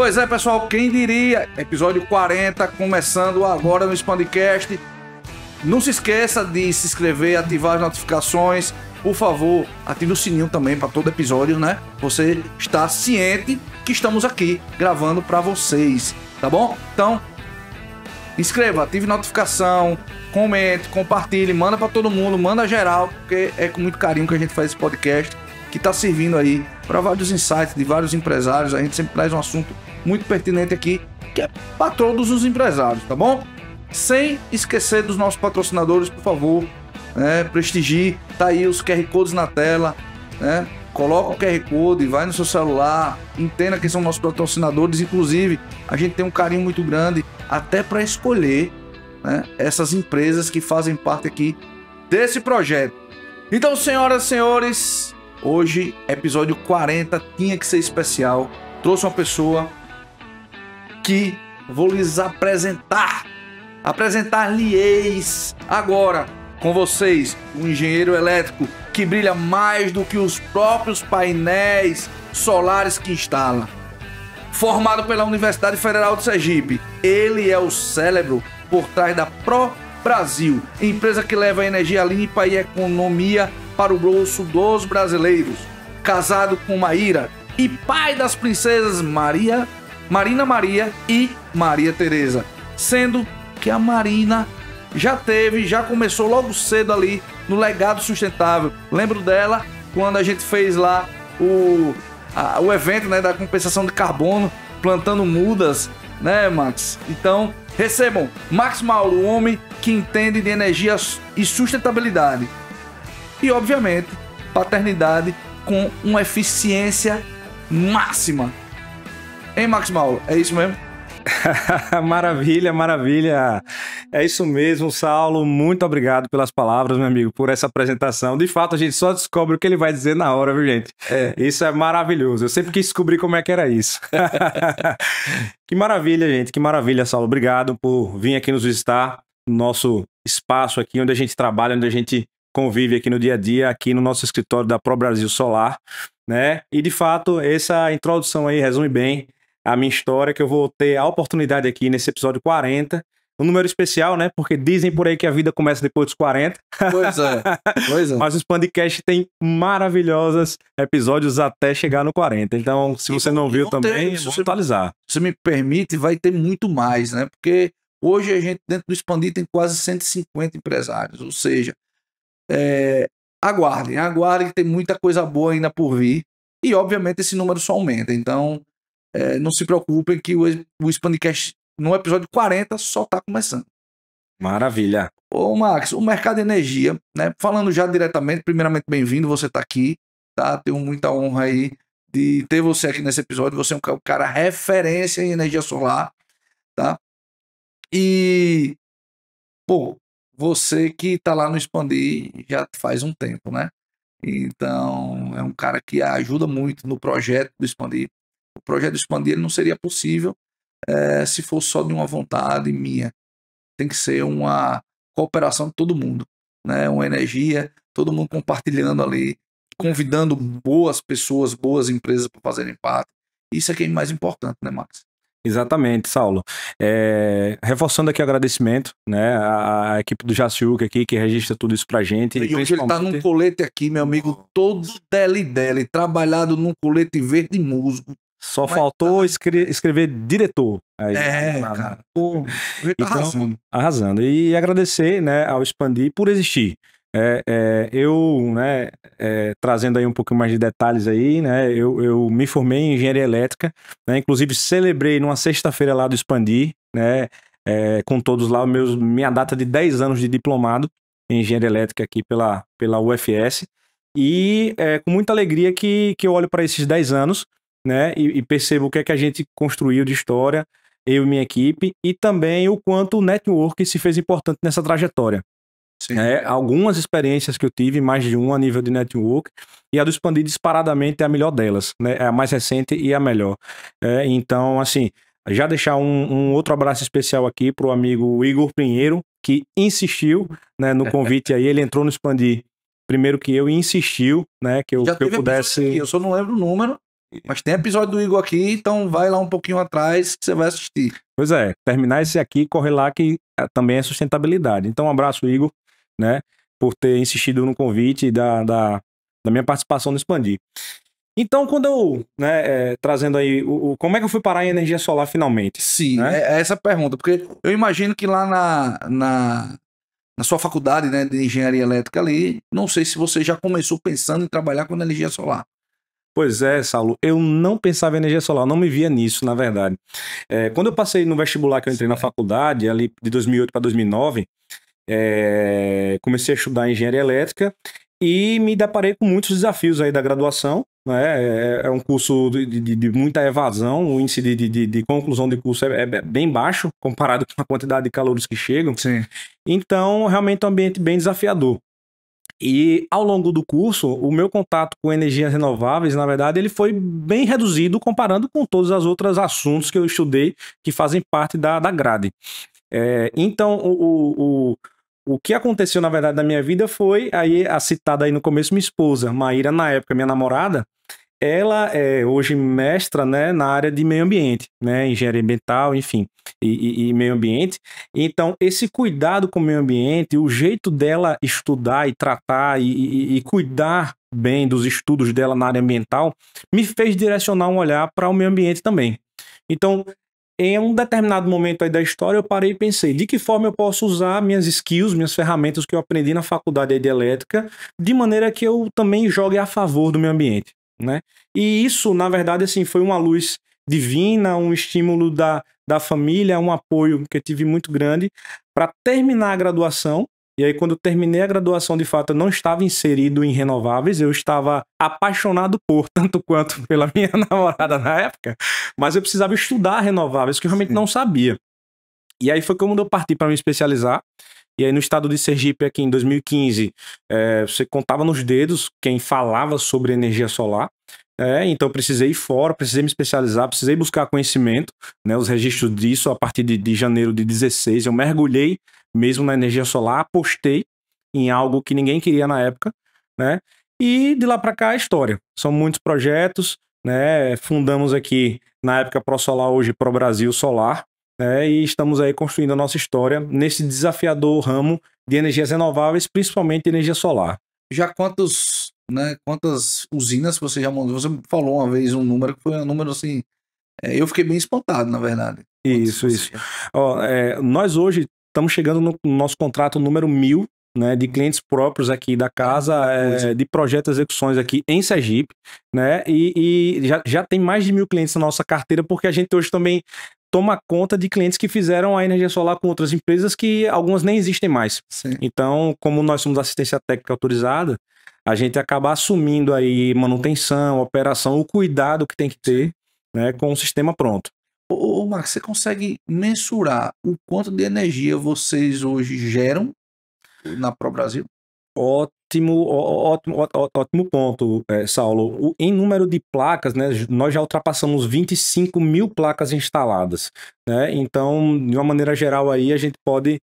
Pois é, pessoal, quem diria? Episódio 40, começando agora no Expandcast. Não se esqueça de se inscrever, ativar as notificações. Por favor, ative o sininho também para todo episódio, né? Você está ciente que estamos aqui gravando para vocês, tá bom? Então, inscreva, ative notificação, comente, compartilhe, manda para todo mundo, manda geral, porque é com muito carinho que a gente faz esse podcast, que está servindo aí para vários insights de vários empresários. A gente sempre traz um assunto muito pertinente aqui, que é para todos os empresários, tá bom? Sem esquecer dos nossos patrocinadores, por favor, né? Prestigie, tá aí os QR Codes na tela, né? Coloca o QR Code, vai no seu celular, entenda quem são nossos patrocinadores. Inclusive, a gente tem um carinho muito grande até para escolher, né, essas empresas que fazem parte aqui desse projeto. Então, senhoras e senhores, hoje, episódio 40, tinha que ser especial. Trouxe uma pessoa que vou lhes apresentar-lhes agora com vocês, um engenheiro elétrico que brilha mais do que os próprios painéis solares que instala. Formado pela Universidade Federal de Sergipe, ele é o cérebro por trás da Pro Brasil, empresa que leva energia limpa e economia para o bolso dos brasileiros. Casado com Maíra e pai das princesas Marina Maria e Maria Tereza, sendo que a Marina já começou logo cedo ali no legado sustentável. Lembro dela quando a gente fez lá o evento, né, da compensação de carbono, plantando mudas, né, Max? Então, recebam Max Mauro, o homem que entende de energia e sustentabilidade. E, obviamente, paternidade com uma eficiência máxima. Hein, Max Mauro? É isso mesmo? Maravilha, maravilha. É isso mesmo, Saulo. Muito obrigado pelas palavras, meu amigo, por essa apresentação. De fato, a gente só descobre o que ele vai dizer na hora, viu, gente? Isso é maravilhoso. Eu sempre quis descobrir como é que era isso. Que maravilha, gente. Que maravilha, Saulo. Obrigado por vir aqui nos visitar no nosso espaço aqui, onde a gente trabalha, onde a gente convive aqui no dia a dia, aqui no nosso escritório da Pro Brasil Solar, né? E, de fato, essa introdução aí resume bem a minha história, que eu vou ter a oportunidade aqui nesse episódio 40, um número especial, né? Porque dizem por aí que a vida começa depois dos 40. Pois é. Mas o Expandcast tem maravilhosos episódios até chegar no 40. Então, se você não viu também, vou atualizar. Se me permite, vai ter muito mais, né? Porque hoje a gente, dentro do Expandir, tem quase 150 empresários. Ou seja, aguardem, que tem muita coisa boa ainda por vir. E, obviamente, esse número só aumenta. Então, não se preocupem que o Expandcast no episódio 40 só está começando. Maravilha. Ô, Max, o mercado de energia, né? Falando já diretamente, primeiramente, bem-vindo, você está aqui, tá? Tenho muita honra aí de ter você aqui nesse episódio. Você é um cara referência em energia solar, tá? E, pô, você que tá lá no Expandir já faz um tempo, né? Então, é um cara que ajuda muito no projeto do Expandir. O projeto do Expandir ele não seria possível se fosse só de uma vontade minha. Tem que ser uma cooperação de todo mundo, né? Uma energia, todo mundo compartilhando ali, convidando boas pessoas, boas empresas para fazerem parte. Isso é que é mais importante, né, Max? Exatamente, Saulo. Reforçando aqui o agradecimento, né, a equipe do Jaciuca aqui, que registra tudo isso pra gente. E hoje ele tá num colete aqui, meu amigo, todo dele, trabalhado num colete verde musgo. Só faltou escrever diretor. Aí, cara. Pô, então, arrasando. E agradecer, né, ao Expandir por existir. Trazendo aí um pouquinho mais de detalhes aí, né, eu me formei em engenharia elétrica, né, inclusive celebrei numa sexta-feira lá do Expandir, né, com todos lá, minha data de 10 anos de diplomado em engenharia elétrica aqui pela UFS, e com muita alegria que eu olho para esses 10 anos, né, e percebo o que é que a gente construiu de história, eu e minha equipe, e também o quanto o network se fez importante nessa trajetória. Algumas experiências que eu tive, mais de uma a nível de network, e a do Expandir disparadamente é a melhor delas, né? É a mais recente e a melhor. Então, assim, já deixar um outro abraço especial aqui para o amigo Igor Pinheiro, que insistiu, né, no convite aí, ele entrou no Expandir primeiro que eu e insistiu, né, que eu pudesse... Eu só não lembro o número. Mas tem episódio do Igor aqui, então vai lá um pouquinho atrás que você vai assistir. Pois é, terminar esse aqui, correr lá que também é sustentabilidade. Então, um abraço, Igor, né, por ter insistido no convite da minha participação no Expandir. Então, quando eu, né, trazendo aí, como é que eu fui parar em energia solar finalmente? Sim, né? é essa a pergunta, porque eu imagino que lá na sua faculdade, né, de engenharia elétrica ali, não sei se você já começou pensando em trabalhar com energia solar. Pois é, Saulo, eu não pensava em energia solar, não me via nisso, na verdade. Quando eu passei no vestibular, que eu entrei na faculdade, ali de 2008 para 2009, comecei a estudar engenharia elétrica e me deparei com muitos desafios aí da graduação, né? É um curso de muita evasão, o índice de conclusão de curso é bem baixo comparado com a quantidade de calouros que chegam. Sim. Então, realmente é um ambiente bem desafiador. E ao longo do curso, o meu contato com energias renováveis, na verdade, ele foi bem reduzido comparando com todos os outros assuntos que eu estudei que fazem parte da grade. Então, o que aconteceu, na verdade, na minha vida foi aí a citada aí no começo, minha esposa, Maíra, na época, minha namorada. Ela é hoje mestra, né, na área de meio ambiente, né, engenharia ambiental, enfim, e meio ambiente. Então, esse cuidado com o meio ambiente, o jeito dela estudar e tratar e cuidar bem dos estudos dela na área ambiental, me fez direcionar um olhar para o meio ambiente também. Então, em um determinado momento aí da história, eu parei e pensei, de que forma eu posso usar minhas skills, minhas ferramentas que eu aprendi na faculdade de elétrica, de maneira que eu também jogue a favor do meio ambiente. Né? E isso, na verdade, assim, foi uma luz divina, um estímulo da família, um apoio que eu tive muito grande para terminar a graduação. E aí, quando eu terminei a graduação, de fato, eu não estava inserido em renováveis, eu estava apaixonado por, tanto quanto pela minha namorada na época, mas eu precisava estudar renováveis, que eu realmente não sabia. E aí foi quando eu parti para me especializar. E aí no estado de Sergipe, aqui em 2015, você contava nos dedos quem falava sobre energia solar. Então eu precisei ir fora, precisei me especializar, precisei buscar conhecimento, né, os registros disso a partir de janeiro de 16. Eu mergulhei mesmo na energia solar, apostei em algo que ninguém queria na época, né? E de lá para cá a história. São muitos projetos, né? Fundamos aqui na época ProSolar, hoje Pro Brasil Solar. E estamos aí construindo a nossa história nesse desafiador ramo de energias renováveis, principalmente energia solar. Já quantas usinas você já montou? Você falou uma vez um número que foi um número assim. Eu fiquei bem espantado, na verdade. Isso. Nós hoje estamos chegando no nosso contrato número 1000, né, de clientes próprios aqui da casa, de projetos e execuções aqui em Sergipe, né? E já tem mais de 1000 clientes na nossa carteira, porque a gente hoje também toma conta de clientes que fizeram a energia solar com outras empresas que algumas nem existem mais. Sim. Então, como nós somos assistência técnica autorizada, a gente acaba assumindo aí manutenção, operação, o cuidado que tem que ter, né, com o sistema pronto. Ô, Max, você consegue mensurar o quanto de energia vocês hoje geram na Pro Brasil? Ótimo ponto, Saulo. Em número de placas, né, nós já ultrapassamos 25 mil placas instaladas, né? Então, de uma maneira geral, aí a gente pode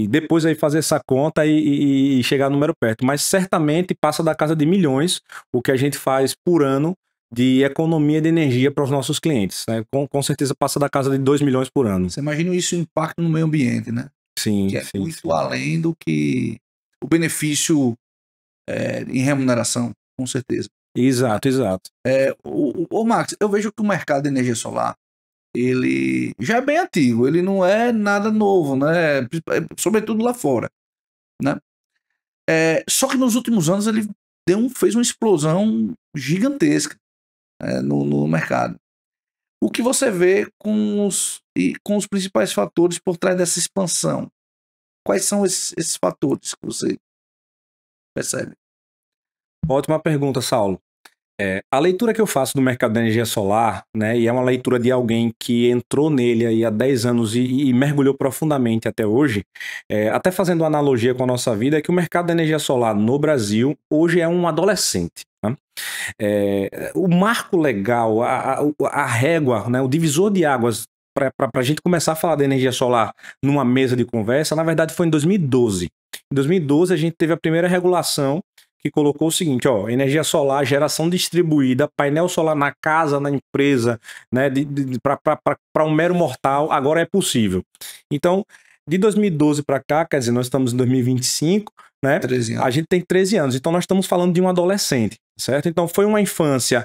depois aí fazer essa conta e chegar no número perto. Mas certamente passa da casa de milhões o que a gente faz por ano de economia de energia para os nossos clientes, né? Com certeza passa da casa de 2 milhões por ano. Você imagina isso, o impacto no meio ambiente, né? Sim, que é sim, muito sim. além do que o benefício em remuneração, com certeza. Exato. O Max, eu vejo que o mercado de energia solar, ele já é bem antigo, ele não é nada novo, né? Sobretudo lá fora, né? Só que nos últimos anos ele fez uma explosão gigantesca no mercado. O que você vê com os principais fatores por trás dessa expansão? Quais são esses fatores que você percebe? Ótima pergunta, Saulo. A leitura que eu faço do mercado da energia solar, né, e é uma leitura de alguém que entrou nele aí há 10 anos e mergulhou profundamente até hoje, até fazendo uma analogia com a nossa vida, é que o mercado da energia solar no Brasil hoje é um adolescente. Né? O marco legal, a régua, né, o divisor de águas para a gente começar a falar de energia solar numa mesa de conversa, na verdade foi em 2012. Em 2012 a gente teve a primeira regulação que colocou o seguinte, ó, energia solar, geração distribuída, painel solar na casa, na empresa, né, para um mero mortal, agora é possível. Então, de 2012 para cá, quer dizer, nós estamos em 2025, né? 13 anos. A gente tem 13 anos, então nós estamos falando de um adolescente, certo? Então foi uma infância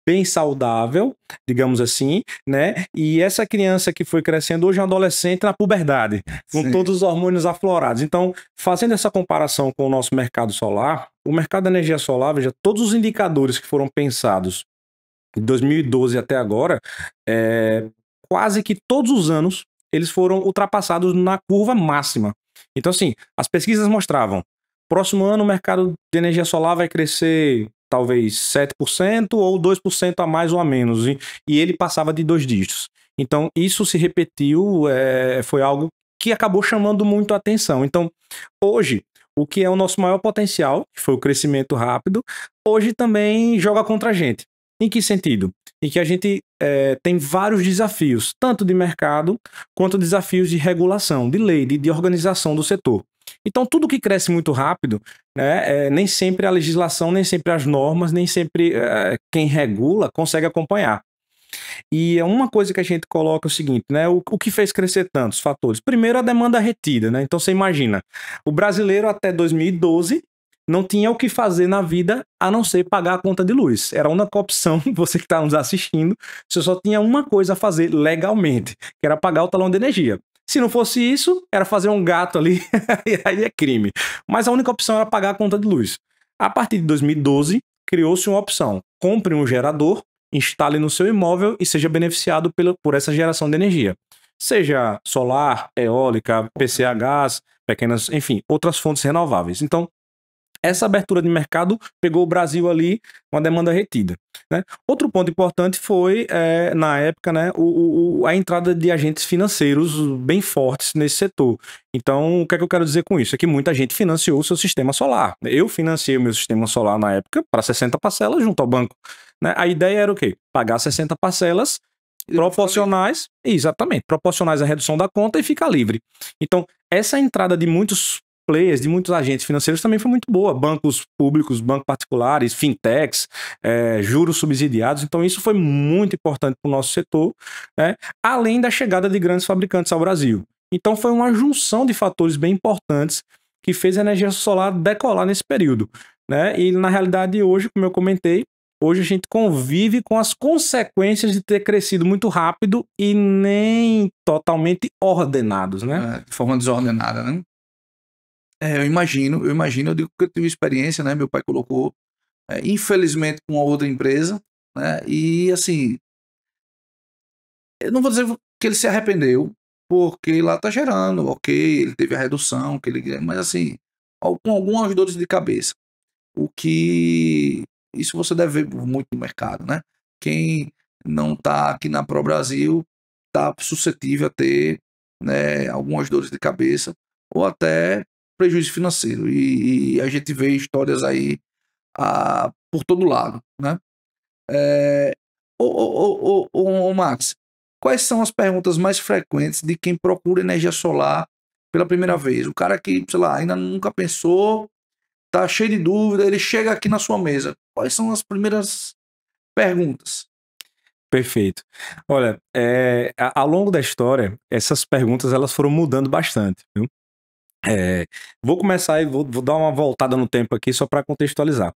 bem saudável, digamos assim, né? E essa criança que foi crescendo hoje é um adolescente na puberdade, com todos os hormônios aflorados. Então, fazendo essa comparação com o nosso mercado solar, o mercado da energia solar, veja, todos os indicadores que foram pensados de 2012 até agora, quase que todos os anos eles foram ultrapassados na curva máxima. Então, assim, as pesquisas mostravam, próximo ano o mercado de energia solar vai crescer talvez 7% ou 2% a mais ou a menos, e ele passava de 2 dígitos. Então, isso se repetiu, foi algo que acabou chamando muito a atenção. Então, hoje, o que é o nosso maior potencial, que foi o crescimento rápido, hoje também joga contra a gente. Em que sentido? Em que a gente tem vários desafios, tanto de mercado, quanto desafios de regulação, de lei, de organização do setor. Então, tudo que cresce muito rápido, né, nem sempre a legislação, nem sempre as normas, nem sempre quem regula consegue acompanhar. E é uma coisa que a gente coloca o seguinte, né? O que fez crescer tantos fatores? Primeiro, a demanda retida, né? Então, você imagina, o brasileiro até 2012 não tinha o que fazer na vida a não ser pagar a conta de luz. Era a única opção, você que está nos assistindo, você só tinha uma coisa a fazer legalmente, que era pagar o talão de energia. Se não fosse isso, era fazer um gato ali, e aí é crime. Mas a única opção era pagar a conta de luz. A partir de 2012, criou-se uma opção. Compre um gerador, instale no seu imóvel e seja beneficiado por essa geração de energia. Seja solar, eólica, PCA gás, pequenas, enfim, outras fontes renováveis. Então, essa abertura de mercado pegou o Brasil ali com a demanda retida, né? Outro ponto importante foi, na época, né, a entrada de agentes financeiros bem fortes nesse setor. Então, o que é que eu quero dizer com isso? É que muita gente financiou o seu sistema solar. Eu financiei o meu sistema solar na época para 60 parcelas junto ao banco, né? A ideia era o quê? Pagar 60 parcelas proporcionais, exatamente, proporcionais à redução da conta e ficar livre. Então, essa entrada de muitos players, de muitos agentes financeiros também foi muito boa. Bancos públicos, bancos particulares, fintechs, juros subsidiados. Então, isso foi muito importante para o nosso setor, né? Além da chegada de grandes fabricantes ao Brasil. Então, foi uma junção de fatores bem importantes que fez a energia solar decolar nesse período, né? E, na realidade, hoje, como eu comentei, hoje a gente convive com as consequências de ter crescido muito rápido e nem totalmente ordenados, né? De forma desordenada, né? Eu imagino, eu digo que eu tive experiência, né? Meu pai colocou, infelizmente, com uma outra empresa, né? E assim, eu não vou dizer que ele se arrependeu, porque lá tá gerando, ok, ele teve a redução, mas assim, com algumas dores de cabeça. O que isso você deve ver muito no mercado, né? Quem não tá aqui na Pro Brasil tá suscetível a ter, né, algumas dores de cabeça ou até prejuízo financeiro. E a gente vê histórias aí por todo lado, né? Max, quais são as perguntas mais frequentes de quem procura energia solar pela primeira vez? O cara que, sei lá, ainda nunca pensou, tá cheio de dúvida, ele chega aqui na sua mesa. Quais são as primeiras perguntas? Perfeito. Olha, ao longo da história, essas perguntas elas foram mudando bastante, viu? Vou começar e vou dar uma voltada no tempo aqui só para contextualizar.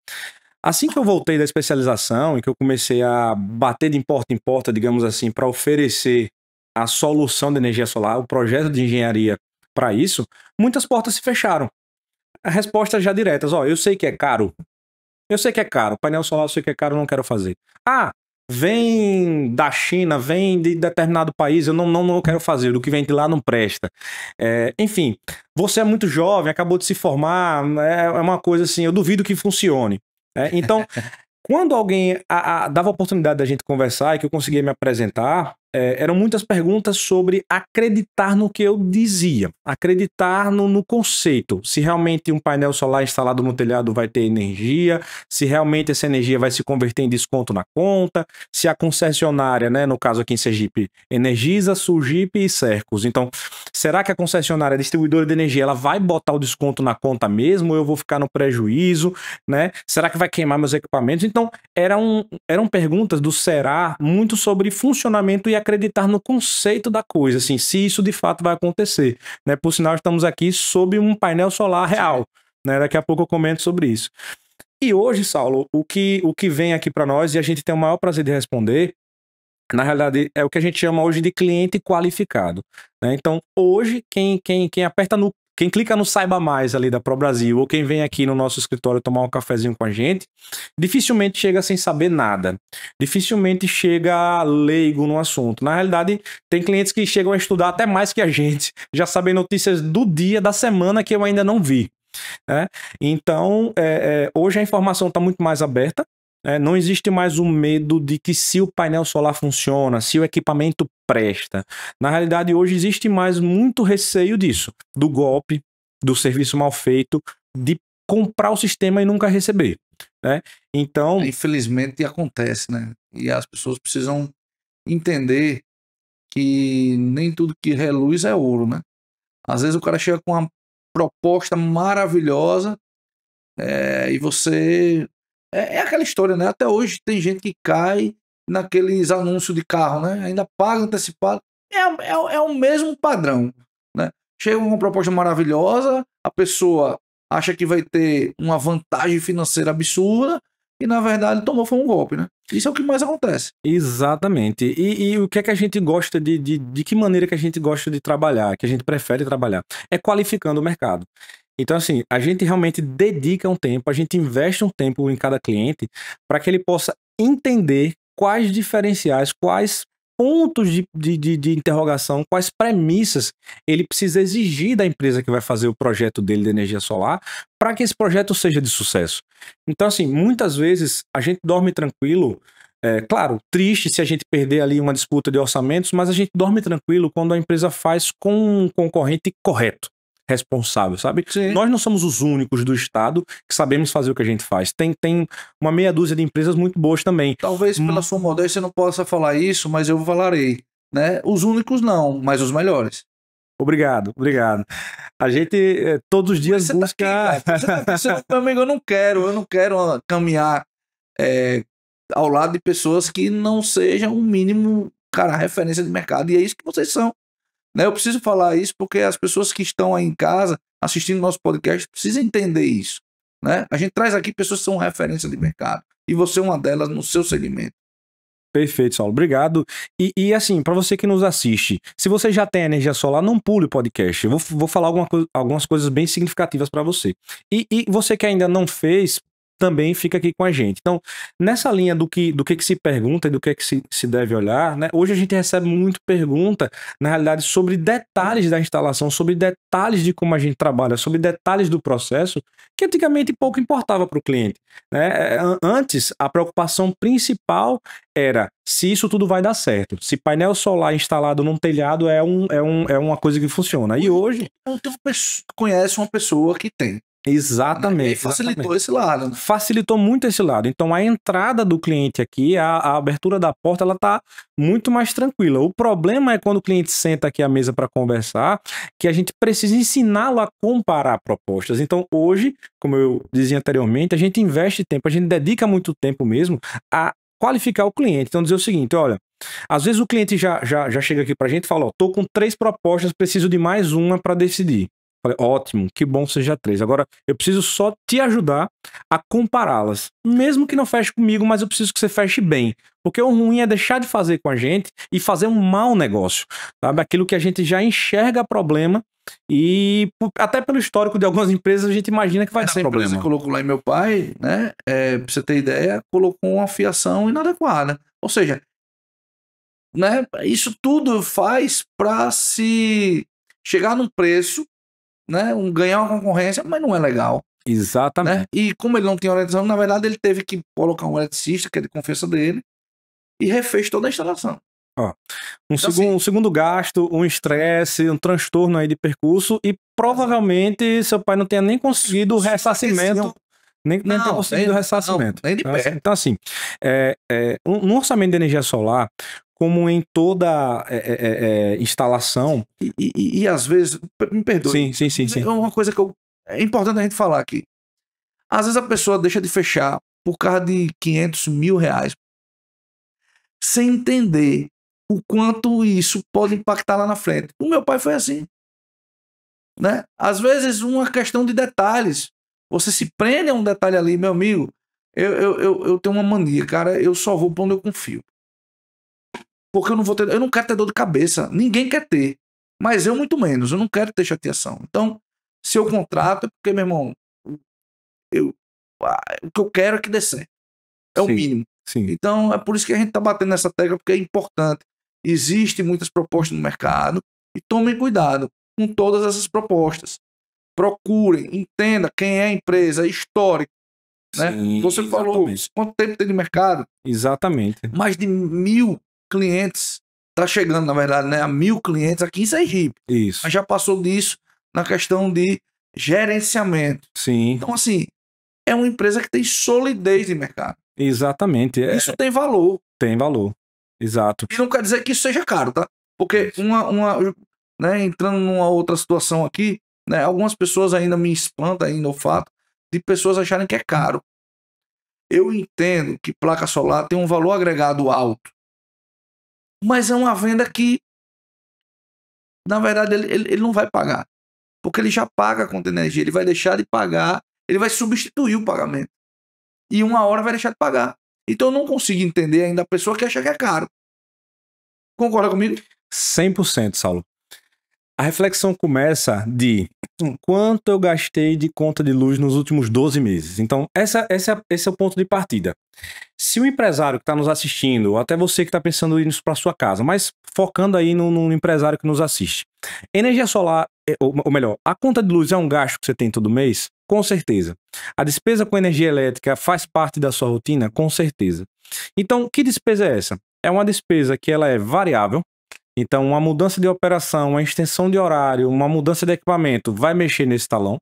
Assim que eu voltei da especialização e que eu comecei a bater de porta em porta, digamos assim, para oferecer a solução de energia solar, o projeto de engenharia para isso, muitas portas se fecharam. A resposta já diretas, eu sei que é caro. Eu sei que é caro. Painel solar eu sei que é caro, não quero fazer. Vem da China, vem de determinado país, eu não quero fazer, o que vem de lá não presta. Enfim, você é muito jovem, acabou de se formar, é uma coisa assim, eu duvido que funcione. Então, quando alguém dava a oportunidade da gente conversar e que eu conseguia me apresentar, eram muitas perguntas sobre acreditar no que eu dizia, acreditar no conceito, se realmente um painel solar instalado no telhado vai ter energia, se realmente essa energia vai se converter em desconto na conta, se a concessionária, né, no caso aqui em Sergipe, Energisa, Surgipe e Sercos. Então, será que a concessionária, a distribuidora de energia, ela vai botar o desconto na conta mesmo ou eu vou ficar no prejuízo, né? Será que vai queimar meus equipamentos? Então, eram perguntas do será muito sobre funcionamento e acreditar no conceito da coisa, assim, se isso de fato vai acontecer, né? Por sinal, estamos aqui sob um painel solar real, né? Daqui a pouco eu comento sobre isso. E hoje, Saulo, o que vem aqui para nós, e a gente tem o maior prazer de responder, na realidade, é o que a gente chama hoje de cliente qualificado, né? Então, hoje, quem clica no Saiba Mais ali da Pro Brasil, ou quem vem aqui no nosso escritório tomar um cafezinho com a gente, dificilmente chega sem saber nada. Dificilmente chega leigo no assunto. Na realidade, tem clientes que chegam a estudar até mais que a gente, já sabem notícias do dia, da semana que eu ainda não vi, né? Então, hoje a informação está muito mais aberta. Não existe mais o medo de que se o painel solar funciona, se o equipamento presta. Na realidade, hoje existe mais muito receio disso, do golpe, do serviço mal feito, de comprar o sistema e nunca receber, né? Então, infelizmente acontece, né? E as pessoas precisam entender que nem tudo que reluz é ouro, né? Às vezes o cara chega com uma proposta maravilhosa e você... É aquela história, né? Até hoje tem gente que cai naqueles anúncios de carro, né? Ainda paga antecipado. É o mesmo padrão, né? Chega com uma proposta maravilhosa, a pessoa acha que vai ter uma vantagem financeira absurda e, na verdade, tomou foi um golpe, né? Isso é o que mais acontece. Exatamente. E o que é que a gente gosta de que maneira que a gente gosta de trabalhar, que a gente prefere trabalhar? É qualificando o mercado. Então, assim, a gente realmente dedica um tempo, a gente investe um tempo em cada cliente para que ele possa entender quais diferenciais, quais pontos de interrogação, quais premissas ele precisa exigir da empresa que vai fazer o projeto dele de energia solar para que esse projeto seja de sucesso. Então, assim, muitas vezes a gente dorme tranquilo, claro, triste se a gente perder ali uma disputa de orçamentos, mas a gente dorme tranquilo quando a empresa faz com um concorrente correto, responsável, sabe? Sim. Nós não somos os únicos do estado que sabemos fazer o que a gente faz. Tem uma meia dúzia de empresas muito boas também. Talvez pela sua modéstia não possa falar isso, mas eu falarei, né? Os únicos não, mas os melhores. Obrigado. A gente todos os dias busca... Meu amigo, eu não quero caminhar ao lado de pessoas que não sejam o mínimo, cara, referência de mercado, e é isso que vocês são. Eu preciso falar isso porque as pessoas que estão aí em casa assistindo nosso podcast precisam entender isso, né? A gente traz aqui pessoas que são referência de mercado e você é uma delas no seu segmento. Perfeito, Saulo. Obrigado. E assim, para você que nos assiste, se você já tem energia solar, não pule o podcast. Eu vou falar algumas coisas bem significativas para você. E você que ainda não fez, também fica aqui com a gente. Então, nessa linha do que se pergunta e do que se deve olhar, né? Hoje a gente recebe muito pergunta, na realidade, sobre detalhes da instalação, sobre detalhes de como a gente trabalha, sobre detalhes do processo, que antigamente pouco importava para o cliente, né? Antes, a preocupação principal era se isso tudo vai dar certo. Se painel solar instalado num telhado é uma coisa que funciona. E hoje... Conhece uma pessoa que tem. Exatamente. E facilitou esse lado. Né? Facilitou muito esse lado. Então, a entrada do cliente aqui, a abertura da porta, ela tá muito mais tranquila. O problema é quando o cliente senta aqui à mesa para conversar, que a gente precisa ensiná-lo a comparar propostas. Então, hoje, como eu dizia anteriormente, a gente investe tempo, a gente dedica muito tempo mesmo a qualificar o cliente. Então, dizer o seguinte, olha, às vezes o cliente já chega aqui pra gente e fala, ó, tô com 3 propostas, preciso de mais uma para decidir. Falei, ótimo, que bom seja 3. Agora, eu preciso só te ajudar a compará-las. Mesmo que não feche comigo, mas eu preciso que você feche bem. Porque o ruim é deixar de fazer com a gente e fazer um mau negócio. Sabe? Aquilo que a gente já enxerga problema e até pelo histórico de algumas empresas a gente imagina que vai dar problema. Você colocou lá em meu pai, né? Pra você ter ideia, colocou uma fiação inadequada. Ou seja, né? Isso tudo faz para se chegar num preço, né, ganhar uma concorrência, mas não é legal. Exatamente. Né? E como ele não tinha eletricidade, na verdade ele teve que colocar um eletricista, que é de confiança dele, e refez toda a instalação. Ó, Então, assim, um segundo gasto, um estresse, um transtorno aí de percurso e provavelmente seu pai não tenha nem conseguido o ressarcimento, nem tenha conseguido o ressarcimento. Nem de Tá? perto. Então, assim, no orçamento de energia solar, como em toda instalação... E às vezes, me perdoe. Sim. É uma coisa que é importante a gente falar aqui. Às vezes a pessoa deixa de fechar por causa de 500 mil reais, sem entender o quanto isso pode impactar lá na frente. O meu pai foi assim, né? Às vezes uma questão de detalhes. Você se prende a um detalhe ali, meu amigo. Eu tenho uma mania, cara. Eu só vou pra onde eu confio. Porque eu não quero ter dor de cabeça. Ninguém quer ter. Mas eu muito menos. Eu não quero ter chateação. Então, se eu contrato, é porque, meu irmão, o que eu quero é que dê certo. É o mínimo. Sim. Então, é por isso que a gente tá batendo nessa tecla, porque é importante. Existem muitas propostas no mercado e tomem cuidado com todas essas propostas. Procurem, entenda quem é a empresa, histórico. Né? Sim, Você falou, quanto tempo tem de mercado? Exatamente. Mais de 1.000 clientes. Tá chegando, na verdade, né? A 1.000 clientes aqui em Sergipe. Isso. Mas já passou disso na questão de gerenciamento. Sim. Então, assim, é uma empresa que tem solidez de mercado. Exatamente. Isso tem valor. Tem valor. Exato. E não quer dizer que isso seja caro, tá? Porque né, entrando numa outra situação aqui, né, algumas pessoas ainda me espantam ainda o fato de pessoas acharem que é caro. Eu entendo que placa solar tem um valor agregado alto, mas é uma venda que, na verdade, ele não vai pagar. Porque ele já paga a conta de energia, ele vai deixar de pagar, ele vai substituir o pagamento. E uma hora vai deixar de pagar. Então eu não consigo entender ainda a pessoa que acha que é caro. Concorda comigo? 100%, Saulo. A reflexão começa de quanto eu gastei de conta de luz nos últimos 12 meses. Então, esse é o ponto de partida. Se o empresário que está nos assistindo, ou até você que está pensando em ir para sua casa, mas focando aí no empresário que nos assiste, energia solar, ou melhor, a conta de luz é um gasto que você tem todo mês? Com certeza. A despesa com energia elétrica faz parte da sua rotina? Com certeza. Então, que despesa é essa? É uma despesa que ela é variável. Então, uma mudança de operação, uma extensão de horário, uma mudança de equipamento vai mexer nesse talão.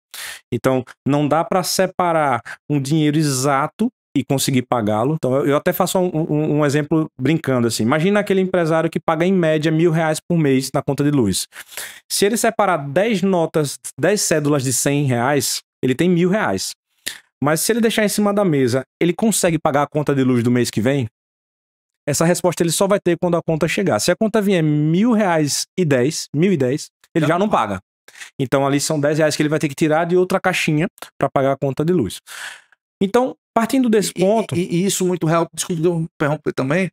Então, não dá para separar um dinheiro exato e conseguir pagá-lo. Então, eu até faço um exemplo brincando assim. Imagina aquele empresário que paga em média R$1.000 por mês na conta de luz. Se ele separar 10 notas, 10 cédulas de R$100, ele tem R$1.000. Mas se ele deixar em cima da mesa, ele consegue pagar a conta de luz do mês que vem? Essa resposta ele só vai ter quando a conta chegar. Se a conta vier R$1.010, ele já não paga. Então ali são R$10 que ele vai ter que tirar de outra caixinha para pagar a conta de luz. Então, partindo desse ponto... E isso muito real, desculpa eu interromper também,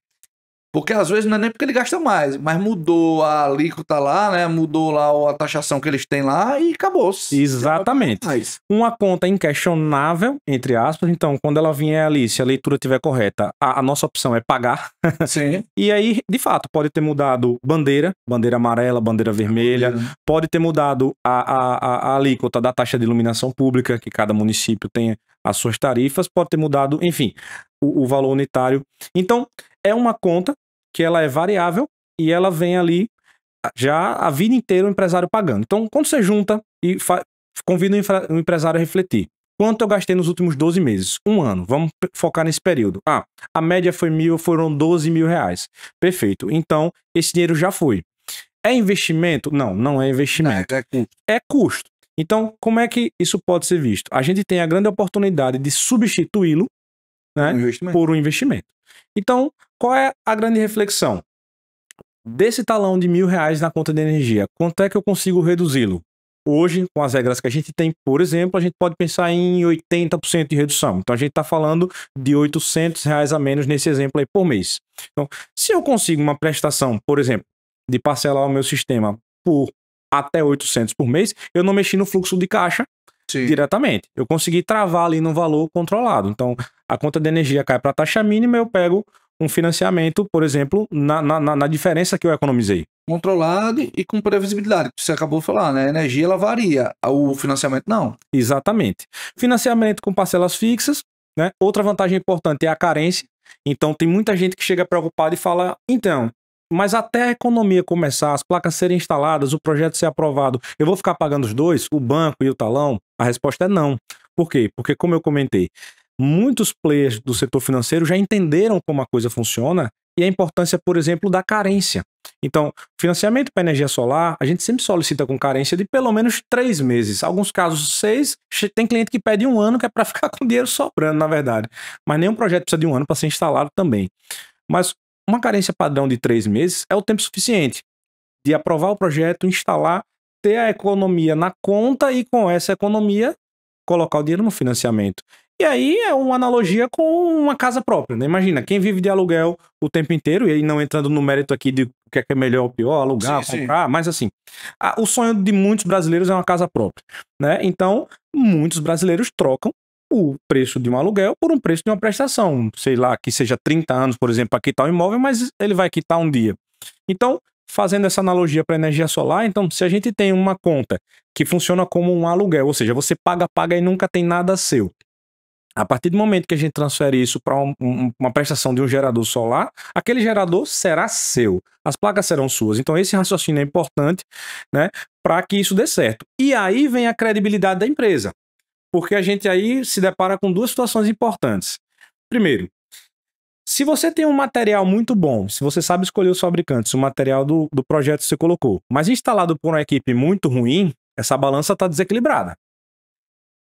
porque às vezes não é nem porque ele gasta mais, mas mudou a alíquota lá, né? Mudou lá a taxação que eles têm lá e acabou-se. Exatamente. Uma conta inquestionável, entre aspas. Então, quando ela vier ali, se a leitura estiver correta, a nossa opção é pagar. Sim. E aí, de fato, pode ter mudado bandeira amarela, bandeira vermelha, pode ter mudado a alíquota da taxa de iluminação pública, que cada município tem as suas tarifas, pode ter mudado, enfim, o valor unitário. Então, é uma conta que ela é variável e ela vem ali já a vida inteira o empresário pagando. Então, quando você junta e convida o empresário a refletir, quanto eu gastei nos últimos 12 meses? Um ano. Vamos focar nesse período. A média foi foram R$12.000. Perfeito. Então, esse dinheiro já foi. É investimento? Não, não é investimento. É custo. Então, como é que isso pode ser visto? A gente tem a grande oportunidade de substituí-lo, né, por um investimento. Então, qual é a grande reflexão? Desse talão de R$1.000 na conta de energia, quanto é que eu consigo reduzi-lo? Hoje, com as regras que a gente tem, por exemplo, a gente pode pensar em 80% de redução. Então, a gente está falando de R$800 a menos nesse exemplo aí por mês. Então, se eu consigo uma prestação, por exemplo, de parcelar o meu sistema por até 800 por mês, eu não mexi no fluxo de caixa diretamente. Eu consegui travar ali no valor controlado. Então, a conta de energia cai para a taxa mínima, eu pego um financiamento, por exemplo, na diferença que eu economizei. Controlado e com previsibilidade. Você acabou de falar, né? A energia, ela varia. O financiamento, não. Exatamente. Financiamento com parcelas fixas, né? Outra vantagem importante é a carência. Então, tem muita gente que chega preocupada e fala, então, mas até a economia começar, as placas serem instaladas, o projeto ser aprovado, eu vou ficar pagando os dois, o banco e o talão? A resposta é não. Por quê? Porque, como eu comentei, muitos players do setor financeiro já entenderam como a coisa funciona e a importância, por exemplo, da carência. Então, financiamento para energia solar, a gente sempre solicita com carência de pelo menos 3 meses. Alguns casos, 6. Tem cliente que pede 1 ano, que é para ficar com dinheiro sobrando, na verdade. Mas nenhum projeto precisa de 1 ano para ser instalado também. Mas uma carência padrão de 3 meses é o tempo suficiente de aprovar o projeto, instalar, ter a economia na conta e, com essa economia, colocar o dinheiro no financiamento. E aí é uma analogia com uma casa própria, né? Imagina, quem vive de aluguel o tempo inteiro, e aí não entrando no mérito aqui de o que é melhor ou pior, alugar, comprar, mas assim, o sonho de muitos brasileiros é uma casa própria, né? Então, muitos brasileiros trocam o preço de um aluguel por um preço de uma prestação, sei lá, que seja 30 anos, por exemplo, para quitar o imóvel, mas ele vai quitar um dia. Então, fazendo essa analogia para energia solar, então, se a gente tem uma conta que funciona como um aluguel, ou seja, você paga e nunca tem nada seu. A partir do momento que a gente transfere isso para uma prestação de um gerador solar, aquele gerador será seu. As placas serão suas. Então, esse raciocínio é importante, né, para que isso dê certo. E aí vem a credibilidade da empresa. Porque a gente aí se depara com 2 situações importantes. Primeiro, se você tem um material muito bom, se você sabe escolher os fabricantes, o material do projeto que você colocou, mas instalado por uma equipe muito ruim, essa balança está desequilibrada.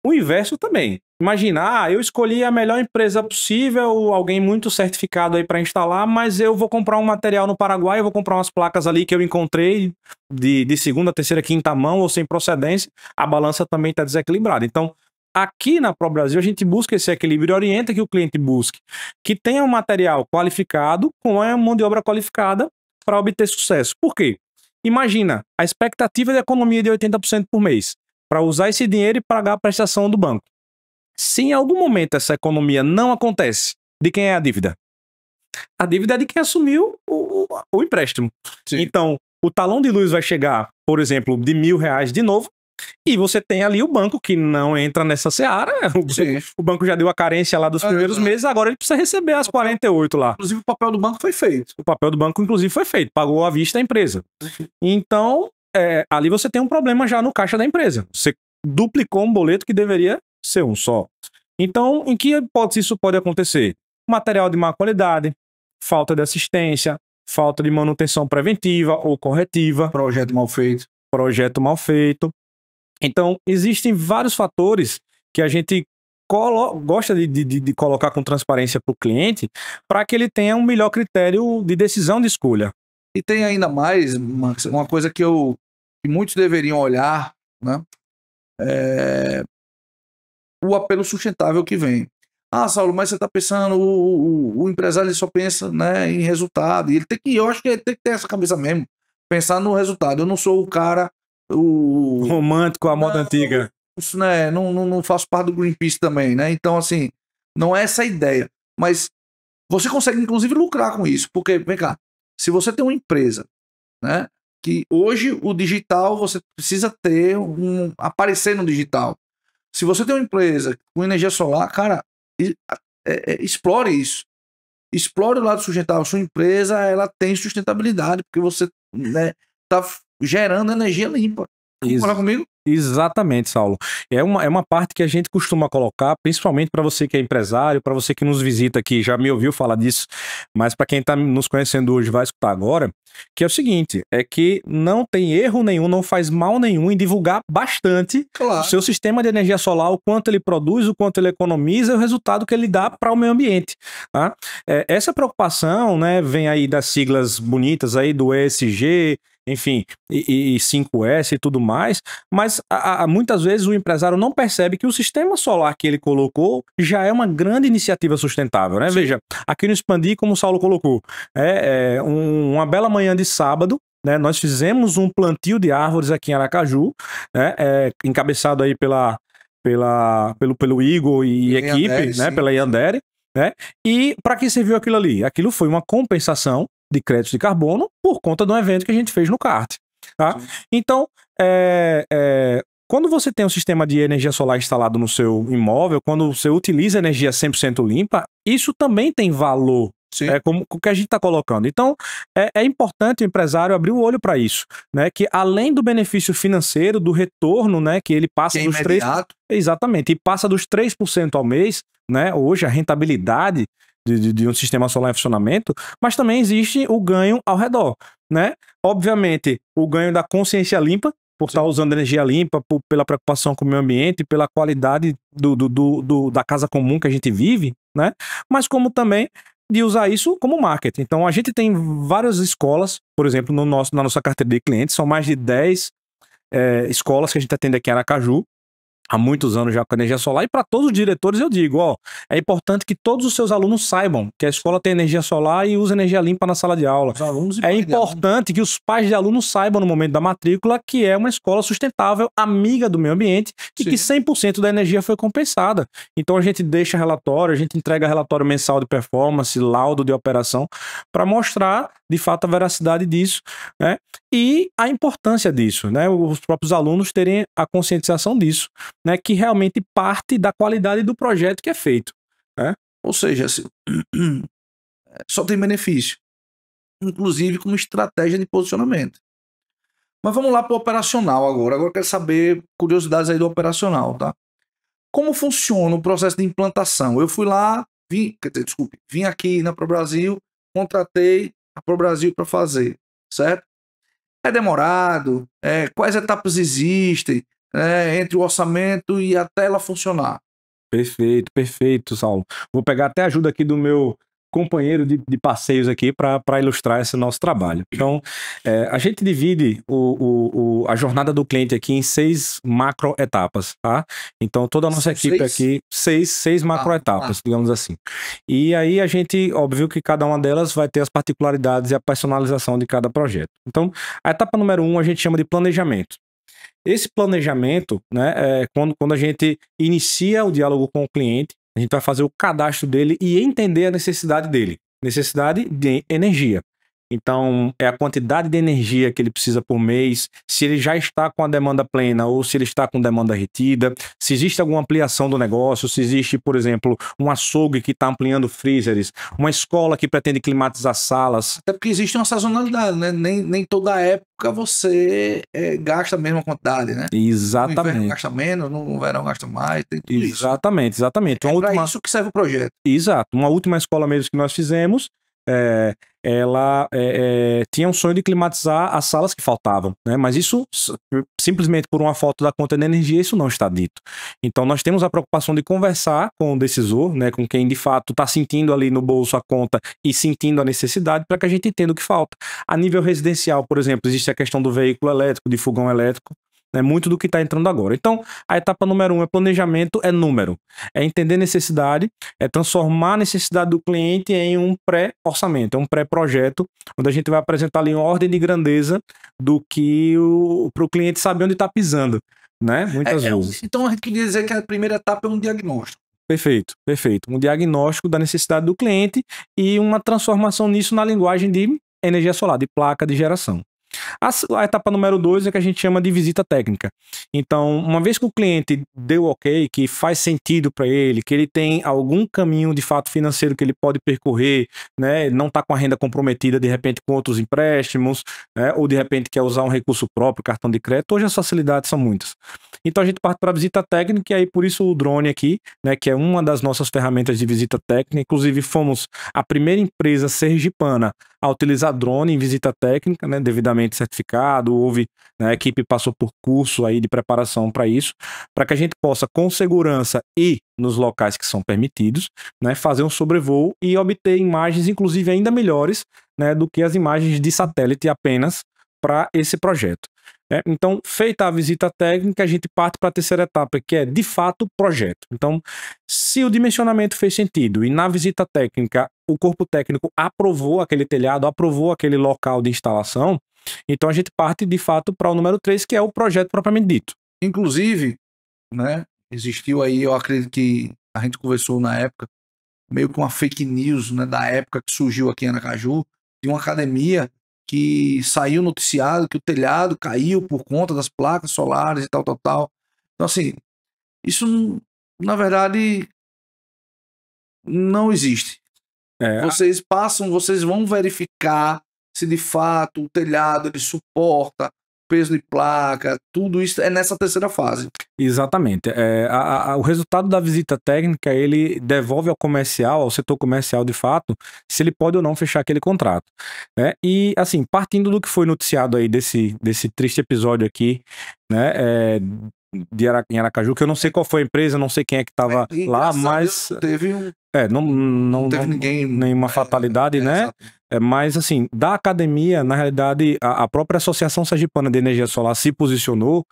O inverso também. Imagina, eu escolhi a melhor empresa possível, alguém muito certificado aí para instalar, mas eu vou comprar um material no Paraguai, eu vou comprar umas placas ali que eu encontrei de segunda, terceira, quinta mão ou sem procedência, a balança também está desequilibrada. Então, aqui na Pro Brasil, a gente busca esse equilíbrio e orienta que o cliente busque, que tenha um material qualificado com a mão de obra qualificada para obter sucesso. Por quê? Imagina, a expectativa de economia de 80% por mês, para usar esse dinheiro e pagar a prestação do banco. Se em algum momento essa economia não acontece, de quem é a dívida? A dívida é de quem assumiu o empréstimo. Sim. Então, o talão de luz vai chegar, por exemplo, de R$1.000 de novo, e você tem ali o banco que não entra nessa seara. O banco já deu a carência lá dos primeiros meses, agora ele precisa receber as 48 lá. Inclusive, o papel do banco foi feito. O papel do banco, inclusive, foi feito. Pagou à vista a empresa. Então, ali você tem um problema já no caixa da empresa. Você duplicou um boleto que deveria ser um só. Então, em que hipótese isso pode acontecer? Material de má qualidade, falta de assistência, falta de manutenção preventiva ou corretiva. Projeto mal feito. Projeto mal feito. Então, existem vários fatores que a gente gosta de colocar com transparência para o cliente para que ele tenha um melhor critério de decisão de escolha. E tem ainda mais uma coisa que muitos deveriam olhar, né? O apelo sustentável que vem. Saulo, mas você está pensando, o empresário ele só pensa, né, em resultado. E eu acho que ele tem que ter essa cabeça mesmo, pensar no resultado. Eu não sou o cara romântico, a moda antiga. Isso, né, não faço parte do Greenpeace também, né? Então, assim, não é essa a ideia. Mas você consegue, inclusive, lucrar com isso. Porque, vem cá, se você tem uma empresa, né, que hoje o digital você precisa ter aparecer no digital. Se você tem uma empresa com energia solar, cara, explore isso. Explore o lado sustentável. Sua empresa, ela tem sustentabilidade, porque você, né, tá gerando energia limpa. Concorda comigo? Exatamente, Saulo. É uma parte que a gente costuma colocar, principalmente para você que é empresário, para você que nos visita aqui, já me ouviu falar disso, mas para quem está nos conhecendo hoje vai escutar agora, que é o seguinte, é que não tem erro nenhum, não faz mal nenhum em divulgar bastante o seu sistema de energia solar, o quanto ele produz, o quanto ele economiza e o resultado que ele dá para o meio ambiente. Tá? Essa preocupação, né, vem aí das siglas bonitas aí do ESG, enfim, e 5S e tudo mais, mas muitas vezes o empresário não percebe que o sistema solar que ele colocou já é uma grande iniciativa sustentável, né? Veja, aqui no Expandir, como o Saulo colocou, uma bela manhã de sábado, né, nós fizemos um plantio de árvores aqui em Aracaju, né, encabeçado aí pelo Igor e equipe, Yandere, né, pela Yandere, né? E para que serviu aquilo ali? Aquilo foi uma compensação de créditos de carbono por conta de um evento que a gente fez no CART. Tá? Então, quando você tem um sistema de energia solar instalado no seu imóvel, quando você utiliza energia 100% limpa, isso também tem valor Sim. Como o que a gente está colocando. Então, é importante o empresário abrir o olho para isso, né? Que além do benefício financeiro, do retorno, né? Que ele passa Que é dos 3%. imediato. Exatamente, e passa dos 3% ao mês, né? Hoje, a rentabilidade de um sistema solar em funcionamento, mas também existe o ganho ao redor, né? Obviamente, o ganho da consciência limpa, por estar usando energia limpa, pela preocupação com o meio ambiente, pela qualidade da casa comum que a gente vive, né? Mas como também de usar isso como marketing. Então, a gente tem várias escolas, por exemplo, na nossa carteira de clientes, são mais de 10 escolas que a gente atende aqui em Aracaju, há muitos anos já com energia solar, e para todos os diretores eu digo, ó, é importante que todos os seus alunos saibam que a escola tem energia solar e usa energia limpa na sala de aula. Os alunos e É importante que os pais de alunos saibam no momento da matrícula que é uma escola sustentável, amiga do meio ambiente, e que 100% da energia foi compensada. Então a gente deixa relatório, a gente entrega relatório mensal de performance, laudo de operação, para mostrar de fato a veracidade disso, né? E a importância disso, né? Os próprios alunos terem a conscientização disso, né, que realmente parte da qualidade do projeto que é feito, né? Ou seja, só tem benefício, inclusive como estratégia de posicionamento. Mas vamos lá para o operacional agora. Agora eu quero saber curiosidades aí do operacional, tá? Como funciona o processo de implantação? Eu fui lá, vim aqui na ProBrasil, contratei a ProBrasil para fazer, certo? É demorado? Quais etapas existem entre o orçamento e até ela funcionar? Perfeito, Saulo. Vou pegar até a ajuda aqui do meu companheiro de passeios aqui para ilustrar esse nosso trabalho. Então, a gente divide a jornada do cliente aqui em 6 macro etapas, tá? Então, toda a nossa equipe aqui, 6 macro etapas, digamos assim. E aí a gente, óbvio que cada uma delas vai ter as particularidades e a personalização de cada projeto. Então, a etapa número 1 a gente chama de planejamento. Esse planejamento, né, quando a gente inicia o diálogo com o cliente, a gente vai fazer o cadastro dele e entender a necessidade dele. Necessidade de energia. Então, é a quantidade de energia que ele precisa por mês, se ele já está com a demanda plena ou se ele está com demanda retida, se existe alguma ampliação do negócio, se existe, por exemplo, um açougue que está ampliando freezers, uma escola que pretende climatizar salas. Até porque existe uma sazonalidade, né? Nem toda época você gasta a mesma quantidade, né? Exatamente. No inverno gasta menos, no verão gasta mais, tem tudo isso. Exatamente. Para isso que serve o projeto. Exato. Uma última escola mesmo que nós fizemos, ela tinha um sonho de climatizar as salas que faltavam, né? Mas isso, simplesmente por uma falta da conta de energia, isso não está dito. Então, nós temos a preocupação de conversar com o decisor, né? Com quem de fato está sentindo ali no bolso a conta e sentindo a necessidade, para que a gente entenda o que falta. A nível residencial, por exemplo, existe a questão do veículo elétrico, de fogão elétrico, né, muito do que está entrando agora. Então, a etapa número 1 é planejamento, é número. É entender necessidade, é transformar a necessidade do cliente em um pré-orçamento, é um pré-projeto, onde a gente vai apresentar ali uma ordem de grandeza do que para o cliente saber onde está pisando, né? Muitas vezes. Então, a gente queria dizer que a primeira etapa é um diagnóstico. Perfeito. Um diagnóstico da necessidade do cliente e uma transformação nisso na linguagem de energia solar, de placa de geração. A etapa número 2 é que a gente chama de visita técnica. Então, uma vez que o cliente deu ok, que faz sentido para ele, que ele tem algum caminho de fato financeiro que ele pode percorrer, né, não está com a renda comprometida de repente com outros empréstimos, né, ou de repente quer usar um recurso próprio, cartão de crédito, hoje as facilidades são muitas. Então a gente parte para a visita técnica e aí por isso o drone aqui, né, que é uma das nossas ferramentas de visita técnica. Inclusive fomos a primeira empresa sergipana a utilizar drone em visita técnica, né, devidamente certificado, né, a equipe passou por curso aí de preparação para isso, para que a gente possa com segurança e nos locais que são permitidos, né, fazer um sobrevoo e obter imagens inclusive ainda melhores, né, do que as imagens de satélite apenas para esse projeto. Então, feita a visita técnica, a gente parte para a terceira etapa, que é, de fato, projeto. Então, se o dimensionamento fez sentido e na visita técnica o corpo técnico aprovou aquele telhado, aprovou aquele local de instalação, então a gente parte, de fato, para o número 3, que é o projeto propriamente dito. Inclusive, né, existiu aí, eu acredito que a gente conversou na época, meio que uma fake news, né, da época que surgiu aqui em Aracaju, de uma academia que saiu noticiado que o telhado caiu por conta das placas solares e tal. Então, assim, isso, na verdade, não existe. Vocês passam, vocês vão verificar se de fato o telhado ele suporta peso de placa, tudo isso é nessa terceira fase. Exatamente. O resultado da visita técnica, ele devolve ao comercial, ao setor comercial de fato, se ele pode ou não fechar aquele contrato, né? E, assim, partindo do que foi noticiado aí desse triste episódio aqui, né, em Aracaju, que eu não sei qual foi a empresa, não sei quem é que estava lá, mas... Teve um... não teve ninguém... Nenhuma fatalidade, né? Mas, assim, da academia, na realidade, a própria Associação Sergipana de Energia Solar se posicionou,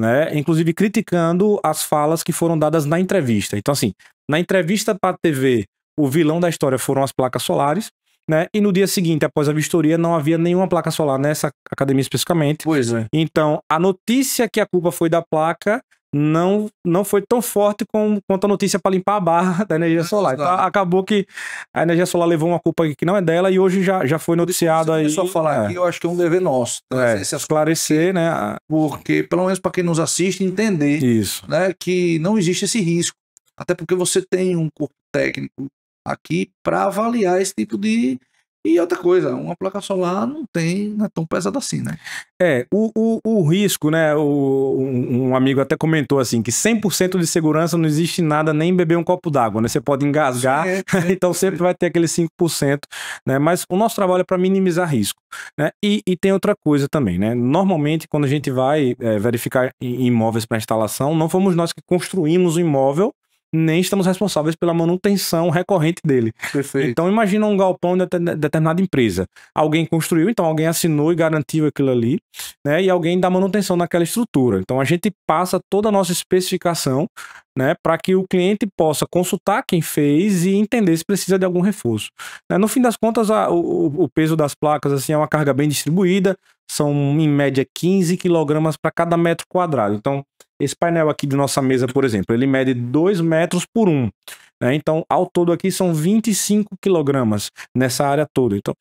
né? Inclusive criticando as falas que foram dadas na entrevista. Então, assim, na entrevista para a TV, o vilão da história foram as placas solares, né? E no dia seguinte, após a vistoria, não havia nenhuma placa solar nessa academia especificamente. Pois é. Então, a notícia que a culpa foi da placa não foi tão forte quanto a notícia para limpar a barra da energia solar. Então, acabou que a energia solar levou uma culpa que não é dela e hoje já foi noticiado aí. Só falar aqui, eu acho que é um dever nosso. Esclarecer, né? Porque, pelo menos para quem nos assiste, entender isso, né, que não existe esse risco. Até porque você tem um corpo técnico aqui para avaliar esse tipo de... E outra coisa, uma placa solar não é tão pesada assim, né? O risco, né? Um amigo até comentou assim, que 100% de segurança não existe nada, nem beber um copo d'água, né? Você pode engasgar, então sempre vai ter aquele 5%, né? Mas o nosso trabalho é para minimizar risco, né? E tem outra coisa também, né? Normalmente, quando a gente vai verificar imóveis para instalação, não fomos nós que construímos o imóvel, nem estamos responsáveis pela manutenção recorrente dele. Perfeito. Então, imagina um galpão de determinada empresa. Alguém construiu, então alguém assinou e garantiu aquilo ali, né? E alguém dá manutenção naquela estrutura. Então, a gente passa toda a nossa especificação, né? Para que o cliente possa consultar quem fez e entender se precisa de algum reforço. No fim das contas, o peso das placas assim, é uma carga bem distribuída. São, em média, 15 kg para cada metro quadrado. Então, esse painel aqui de nossa mesa, por exemplo, ele mede 2 metros por 1. Né? Então, ao todo aqui são 25 kg nessa área toda. Então,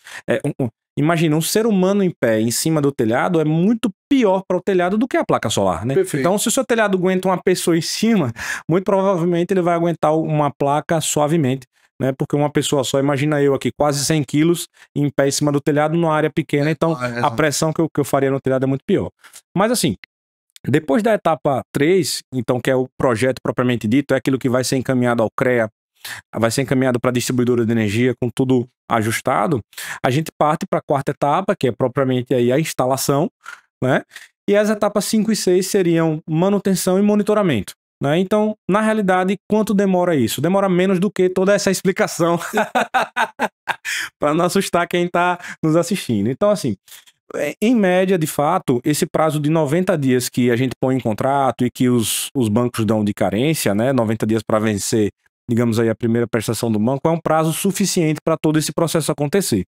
imagina, um ser humano em pé em cima do telhado é muito pior para o telhado do que a placa solar, né? Perfeito. Então, se o seu telhado aguenta uma pessoa em cima, muito provavelmente ele vai aguentar uma placa suavemente, né? Porque uma pessoa só, imagina eu aqui, quase 100 quilos em pé em cima do telhado numa área pequena, então a pressão que eu faria no telhado é muito pior. Mas assim, depois da etapa 3, então, que é o projeto propriamente dito, é aquilo que vai ser encaminhado ao CREA, vai ser encaminhado para a distribuidora de energia com tudo ajustado, a gente parte para a quarta etapa, que é propriamente aí a instalação, né? E as etapas 5 e 6 seriam manutenção e monitoramento. Né? Então, na realidade, quanto demora isso? Demora menos do que toda essa explicação para não assustar quem está nos assistindo. Então, assim, em média, de fato, esse prazo de 90 dias que a gente põe em contrato e que os bancos dão de carência, né, 90 dias para vencer, digamos aí, a primeira prestação do banco, é um prazo suficiente para todo esse processo acontecer.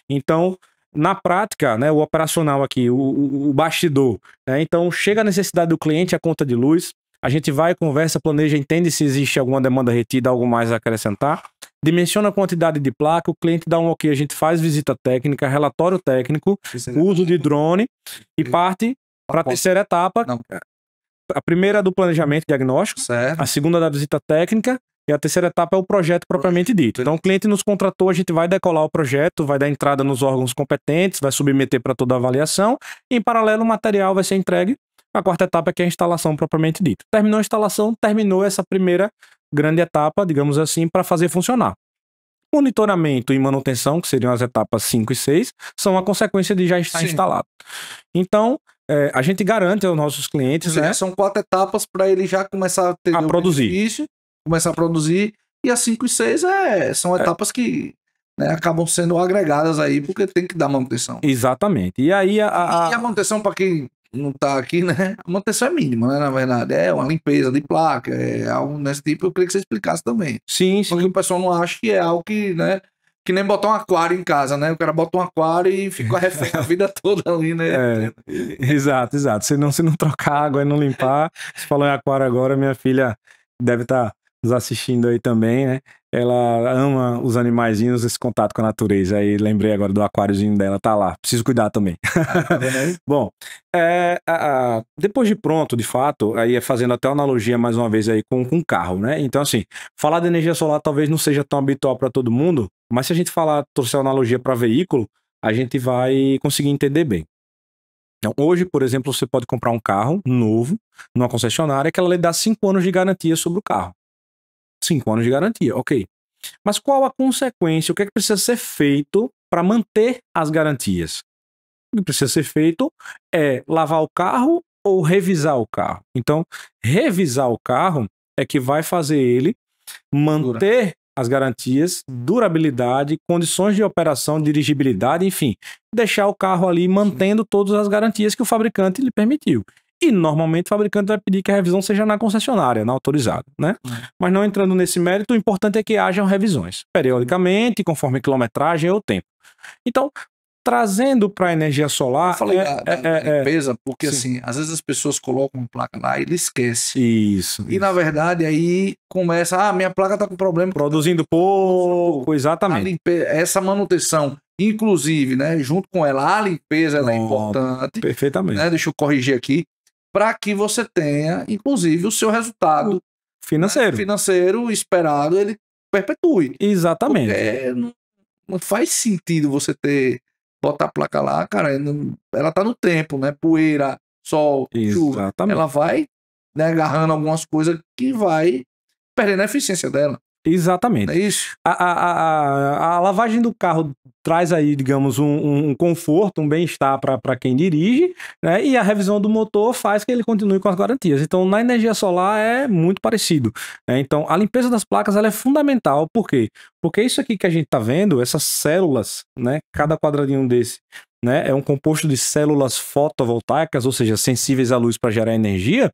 Então, na prática, né, o operacional aqui, o bastidor, né, então chega a necessidade do cliente, a conta de luz, a gente vai, conversa, planeja, entende se existe alguma demanda retida, algo mais a acrescentar, dimensiona a quantidade de placa, o cliente dá um ok, a gente faz visita técnica, relatório técnico, uso de drone e parte para a terceira etapa. A primeira é do planejamento diagnóstico, certo. A segunda é da visita técnica e a terceira etapa é o projeto propriamente dito. Então o cliente nos contratou, a gente vai decolar o projeto, vai dar entrada nos órgãos competentes, vai submeter para toda a avaliação e, em paralelo, o material vai ser entregue. A quarta etapa que é a instalação propriamente dita. Terminou a instalação, terminou essa primeira grande etapa, digamos assim, para fazer funcionar. Monitoramento e manutenção, que seriam as etapas 5 e 6, são a consequência de já estar instalado. Então, a gente garante aos nossos clientes... Né? São 4 etapas para ele já começar a ter produzir. Começar a produzir, e as 5 e 6 são etapas que... Né, acabam sendo agregadas aí, porque tem que dar manutenção. Exatamente. E aí E a manutenção, para quem não tá aqui, né? A manutenção é mínima, né? Na verdade, é uma limpeza de placa, é algo desse tipo. Eu queria que você explicasse também. Sim. Porque o pessoal não acha que é algo que, né? Que nem botar um aquário em casa, né? O cara bota um aquário e fica refém a vida toda ali, né? Exato. Se não trocar água e não limpar. Você falou em aquário agora, minha filha deve estar nos assistindo aí também, né? Ela ama os animaizinhos, esse contato com a natureza. Aí lembrei agora do aquáriozinho dela, tá lá. Preciso cuidar também. Tá vendo aí? Bom, depois de pronto, de fato, aí fazendo até uma analogia mais uma vez aí com carro, né? Então, assim, falar de energia solar talvez não seja tão habitual para todo mundo, mas se a gente trouxer uma analogia para veículo, a gente vai conseguir entender bem. Então, hoje, por exemplo, você pode comprar um carro novo numa concessionária que ela lhe dá 5 anos de garantia sobre o carro. 5 anos de garantia, ok. Mas qual a consequência? O que é que precisa ser feito para manter as garantias? O que precisa ser feito é lavar o carro ou revisar o carro. Então, revisar o carro é que vai fazer ele manter as garantias, durabilidade, condições de operação, dirigibilidade, enfim, deixar o carro ali mantendo todas as garantias que o fabricante lhe permitiu. E normalmente o fabricante vai pedir que a revisão seja na concessionária, na autorizada, né? Mas não entrando nesse mérito, o importante é que hajam revisões, periodicamente, conforme quilometragem ou tempo. Então, trazendo para a energia solar... Eu falei da limpeza, porque assim, às vezes as pessoas colocam uma placa lá e ele esquece. Isso. E na verdade aí começa, minha placa tá com problema. Produzindo pouco, exatamente. Essa manutenção, inclusive, né, junto com ela, a limpeza ela é importante. Perfeitamente. Né, deixa eu corrigir aqui, para que você tenha, inclusive, o seu resultado financeiro, né, financeiro esperado, ele perpetue. Exatamente. Porque não faz sentido você botar a placa lá, cara, ela tá no tempo, né? Poeira, sol, chuva. Ela vai, né, agarrando algumas coisas que vai perdendo a eficiência dela. Exatamente. É isso. A lavagem do carro traz aí, digamos, um conforto, um bem-estar para quem dirige, né? E a revisão do motor faz que ele continue com as garantias. Então, na energia solar é muito parecido. Né? Então, a limpeza das placas ela é fundamental. Por quê? Porque isso aqui que a gente está vendo, essas células, né? Cada quadradinho desse, né? É um composto de células fotovoltaicas, ou seja, sensíveis à luz para gerar energia.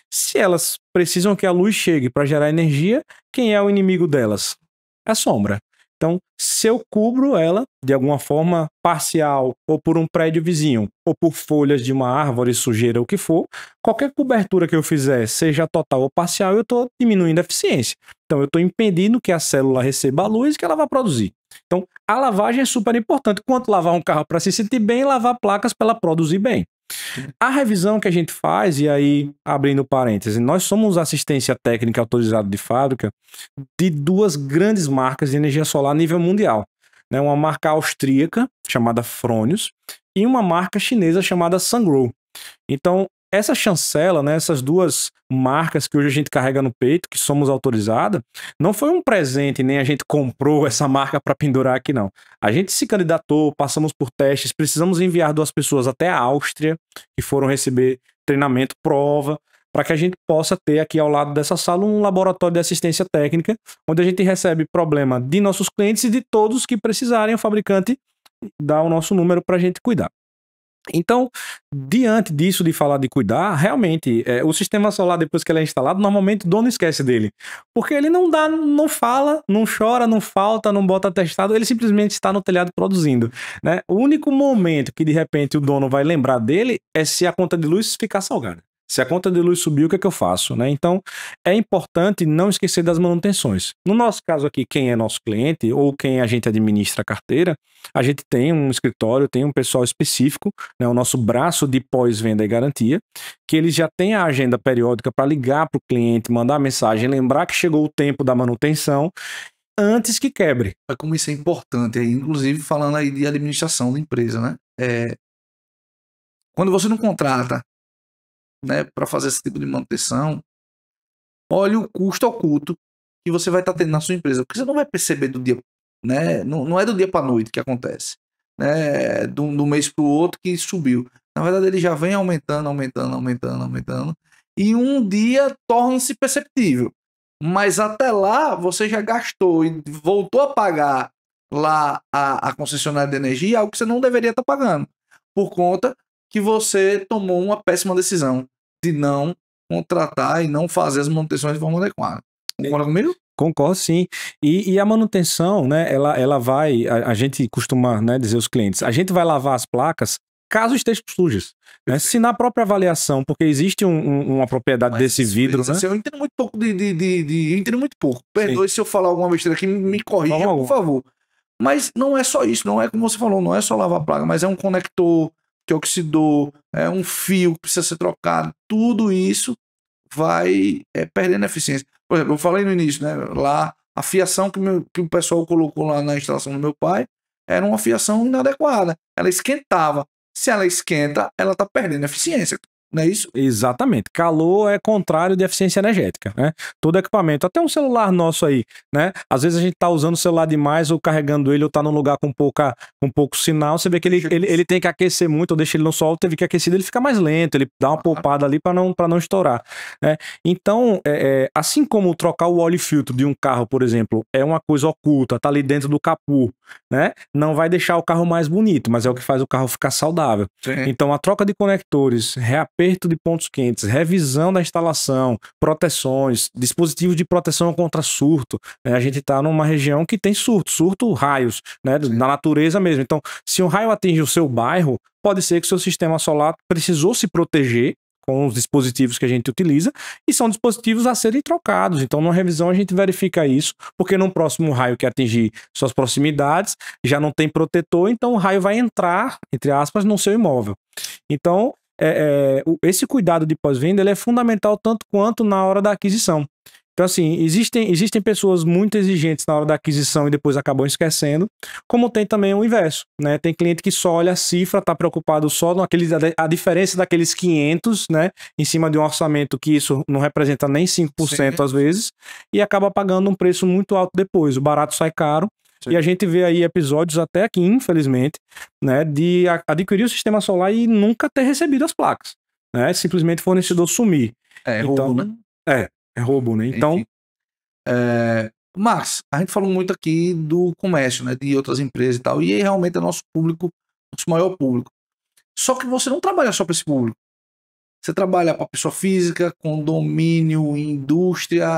Se elas precisam que a luz chegue para gerar energia, quem é o inimigo delas? É a sombra. Então, se eu cubro ela de alguma forma parcial, ou por um prédio vizinho, ou por folhas de uma árvore, sujeira, o que for, qualquer cobertura que eu fizer, seja total ou parcial, eu estou diminuindo a eficiência. Então, eu estou impedindo que a célula receba a luz e que ela vá produzir. Então, a lavagem é super importante. Quanto lavar um carro para se sentir bem, lavar placas para ela produzir bem. A revisão que a gente faz, e aí abrindo parênteses, nós somos assistência técnica autorizada de fábrica de 2 grandes marcas de energia solar a nível mundial, né? Uma marca austríaca chamada Fronius e uma marca chinesa chamada Sungrow. Então, essa chancela, né, essas 2 marcas que hoje a gente carrega no peito, que somos autorizadas, não foi um presente, nem a gente comprou essa marca para pendurar aqui, não. A gente se candidatou, passamos por testes, precisamos enviar 2 pessoas até a Áustria, que foram receber treinamento, prova, para que a gente possa ter aqui ao lado dessa sala um laboratório de assistência técnica, onde a gente recebe problema de nossos clientes e de todos que precisarem, o fabricante dá o nosso número para a gente cuidar. Então, diante disso de falar de cuidar, realmente, o sistema solar, depois que ele é instalado, normalmente o dono esquece dele. Porque ele não fala, não chora, não falta, não bota atestado, ele simplesmente está no telhado produzindo. Né? O único momento que, de repente, o dono vai lembrar dele é se a conta de luz ficar salgada. Se a conta de luz subir, o que é que eu faço? Né? Então, é importante não esquecer das manutenções. No nosso caso aqui, quem é nosso cliente ou quem a gente administra a carteira, a gente tem um escritório, tem um pessoal específico, né, o nosso braço de pós-venda e garantia, que eles já têm a agenda periódica para ligar para o cliente, mandar mensagem, lembrar que chegou o tempo da manutenção antes que quebre. Como isso é importante, inclusive falando aí de administração da empresa, né? Quando você não contrata, né, para fazer esse tipo de manutenção, olhe o custo oculto que você vai estar tendo na sua empresa, porque você não vai perceber do dia, né? Não é do dia para a noite que acontece, né? Do mês para o outro que subiu. Na verdade, ele já vem aumentando, e um dia torna-se perceptível. Mas até lá, você já gastou e voltou a pagar lá a concessionária de energia, algo que você não deveria estar pagando, por conta que você tomou uma péssima decisão de não contratar e não fazer as manutenções de forma adequada. Concorda comigo? Concordo, sim. E a manutenção, né, ela vai, a gente costuma, né, dizer aos clientes, a gente vai lavar as placas caso estejam sujas. Né? Se na própria avaliação, porque existe uma propriedade desse vidro, né? Eu entendo muito pouco eu entendo muito pouco. Perdoe se eu falar alguma besteira aqui, me corrija, por favor. Mas não é só isso, não é como você falou, não é só lavar a placa, mas é um conector que oxidou, é um fio que precisa ser trocado. Tudo isso vai perdendo eficiência. Por exemplo, eu falei no início, né? Lá, a fiação que o pessoal colocou lá na instalação do meu pai era uma fiação inadequada. Ela esquentava. Se ela esquenta, ela tá perdendo eficiência. Não é isso? Exatamente. Calor é contrário de eficiência energética, né? Todo equipamento, até um celular nosso aí, né? Às vezes a gente tá usando o celular demais ou carregando ele ou tá num lugar com pouco sinal, você vê que ele tem que aquecer muito ou deixa ele no sol, teve que aquecer, ele fica mais lento, ele dá uma poupada ali para não estourar, né? Então, assim como trocar o óleo e filtro de um carro, por exemplo, é uma coisa oculta, tá ali dentro do capô, né? Não vai deixar o carro mais bonito, mas é o que faz o carro ficar saudável. Sim. Então, a troca de conectores, aperto de pontos quentes, revisão da instalação, proteções, dispositivos de proteção contra surto. Né? A gente está numa região que tem surto, raios, né? Na natureza mesmo. Então, se um raio atinge o seu bairro, pode ser que o seu sistema solar precisou se proteger com os dispositivos que a gente utiliza, e são dispositivos a serem trocados. Então, numa revisão, a gente verifica isso, porque no próximo raio que atingir suas proximidades, já não tem protetor, então o raio vai entrar, entre aspas, no seu imóvel. Então, esse cuidado de pós-venda ele é fundamental tanto quanto na hora da aquisição. Então, assim, existem pessoas muito exigentes na hora da aquisição e depois acabam esquecendo, como tem também o inverso, né? Tem cliente que só olha a cifra, tá preocupado só a diferença daqueles 500, né? Em cima de um orçamento que isso não representa nem 5% Sim. às vezes, e acaba pagando um preço muito alto depois. O barato sai caro. Sim. E a gente vê aí episódios até aqui, infelizmente, né, de adquirir o sistema solar e nunca ter recebido as placas, né? Simplesmente o fornecedor sumir. Roubo, né? É roubo, né? Então... Mas, a gente falou muito aqui do comércio, né? De outras empresas e tal, e realmente é nosso público, nosso maior público. Só que você não trabalha só para esse público. Você trabalha para pessoa física, condomínio, indústria,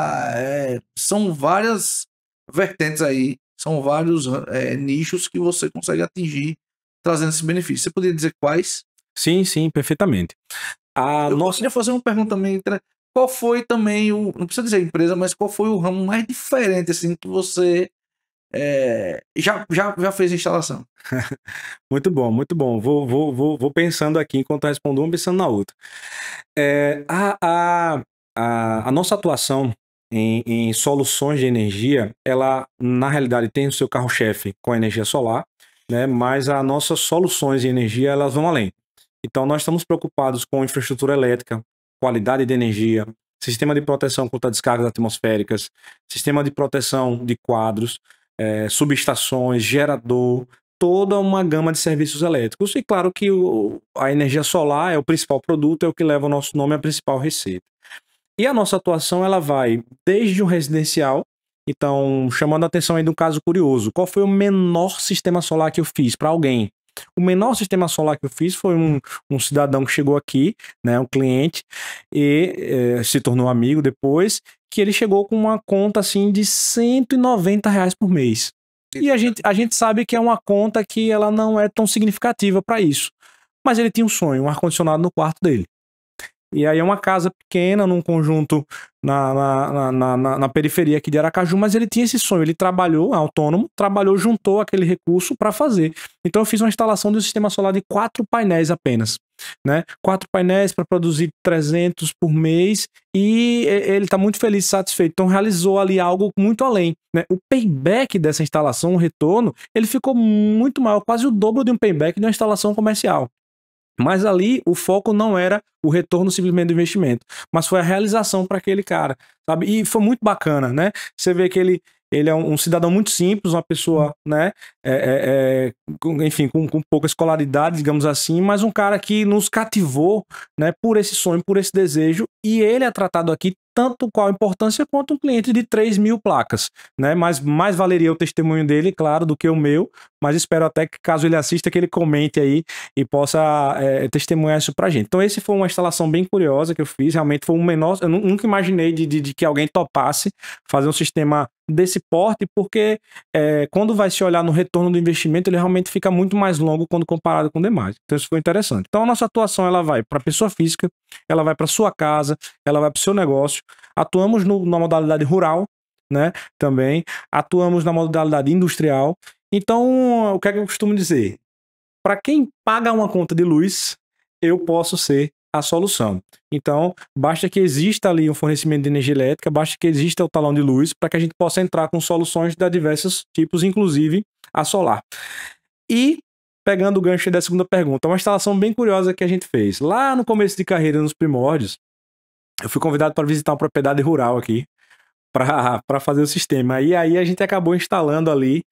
são várias vertentes aí. São vários nichos que você consegue atingir trazendo esse benefício. Você poderia dizer quais? Sim, perfeitamente. Eu queria fazer uma pergunta também. Qual foi também não precisa dizer empresa, mas qual foi o ramo mais diferente assim que você já fez a instalação? Muito bom, muito bom. Vou pensando aqui enquanto eu respondo uma, pensando na outra. A nossa atuação em soluções de energia, ela, na realidade, tem o seu carro-chefe com a energia solar, né? Mas as nossas soluções de energia, elas vão além. Então, nós estamos preocupados com infraestrutura elétrica, qualidade de energia, sistema de proteção contra descargas atmosféricas, sistema de proteção de quadros, subestações, gerador, toda uma gama de serviços elétricos. E claro que a energia solar é o principal produto, é o que leva o nosso nome à principal receita. E a nossa atuação, ela vai desde o residencial, então, chamando a atenção aí de um caso curioso, qual foi o menor sistema solar que eu fiz para alguém? O menor sistema solar que eu fiz foi um cidadão que chegou aqui, né, um cliente, e se tornou amigo depois, que ele chegou com uma conta assim de R$190 por mês. E a gente sabe que é uma conta que ela não é tão significativa para isso. Mas ele tinha um sonho, um ar-condicionado no quarto dele. E aí é uma casa pequena, num conjunto na periferia aqui de Aracaju, mas ele tinha esse sonho, ele trabalhou autônomo, juntou aquele recurso para fazer. Então eu fiz uma instalação de um sistema solar de 4 painéis apenas, né? 4 painéis para produzir 300 por mês e ele está muito feliz e satisfeito. Então realizou ali algo muito além, né? O payback dessa instalação, o retorno, ele ficou muito maior, quase o dobro de um payback de uma instalação comercial. Mas ali o foco não era o retorno simplesmente do investimento, mas foi a realização para aquele cara, sabe? E foi muito bacana, né? Você vê que ele é um cidadão muito simples, uma pessoa, né? Enfim, com pouca escolaridade, digamos assim, mas um cara que nos cativou, né? Por esse sonho, por esse desejo, e ele é tratado aqui tanto qual a importância quanto um cliente de 3.000 placas, né? Mas mais valeria o testemunho dele, claro, do que o meu, mas espero até que, caso ele assista, que ele comente aí e possa testemunhar isso pra gente. Então esse foi uma instalação bem curiosa que eu fiz, realmente foi um menor, eu nunca imaginei de que alguém topasse fazer um sistema desse porte, porque quando vai se olhar no retorno do investimento, ele realmente fica muito mais longo quando comparado com demais. Então isso foi interessante. Então a nossa atuação ela vai para a pessoa física, ela vai para sua casa, ela vai para o seu negócio. Atuamos na modalidade rural, né? Também atuamos na modalidade industrial. Então, o que é que eu costumo dizer? Para quem paga uma conta de luz, eu posso ser a solução. Então, basta que exista ali um fornecimento de energia elétrica, basta que exista o talão de luz para que a gente possa entrar com soluções de diversos tipos, inclusive a solar. E, pegando o gancho da segunda pergunta, uma instalação bem curiosa que a gente fez. Lá no começo de carreira, nos primórdios, eu fui convidado para visitar uma propriedade rural aqui, para fazer o sistema. E aí a gente acabou instalando ali,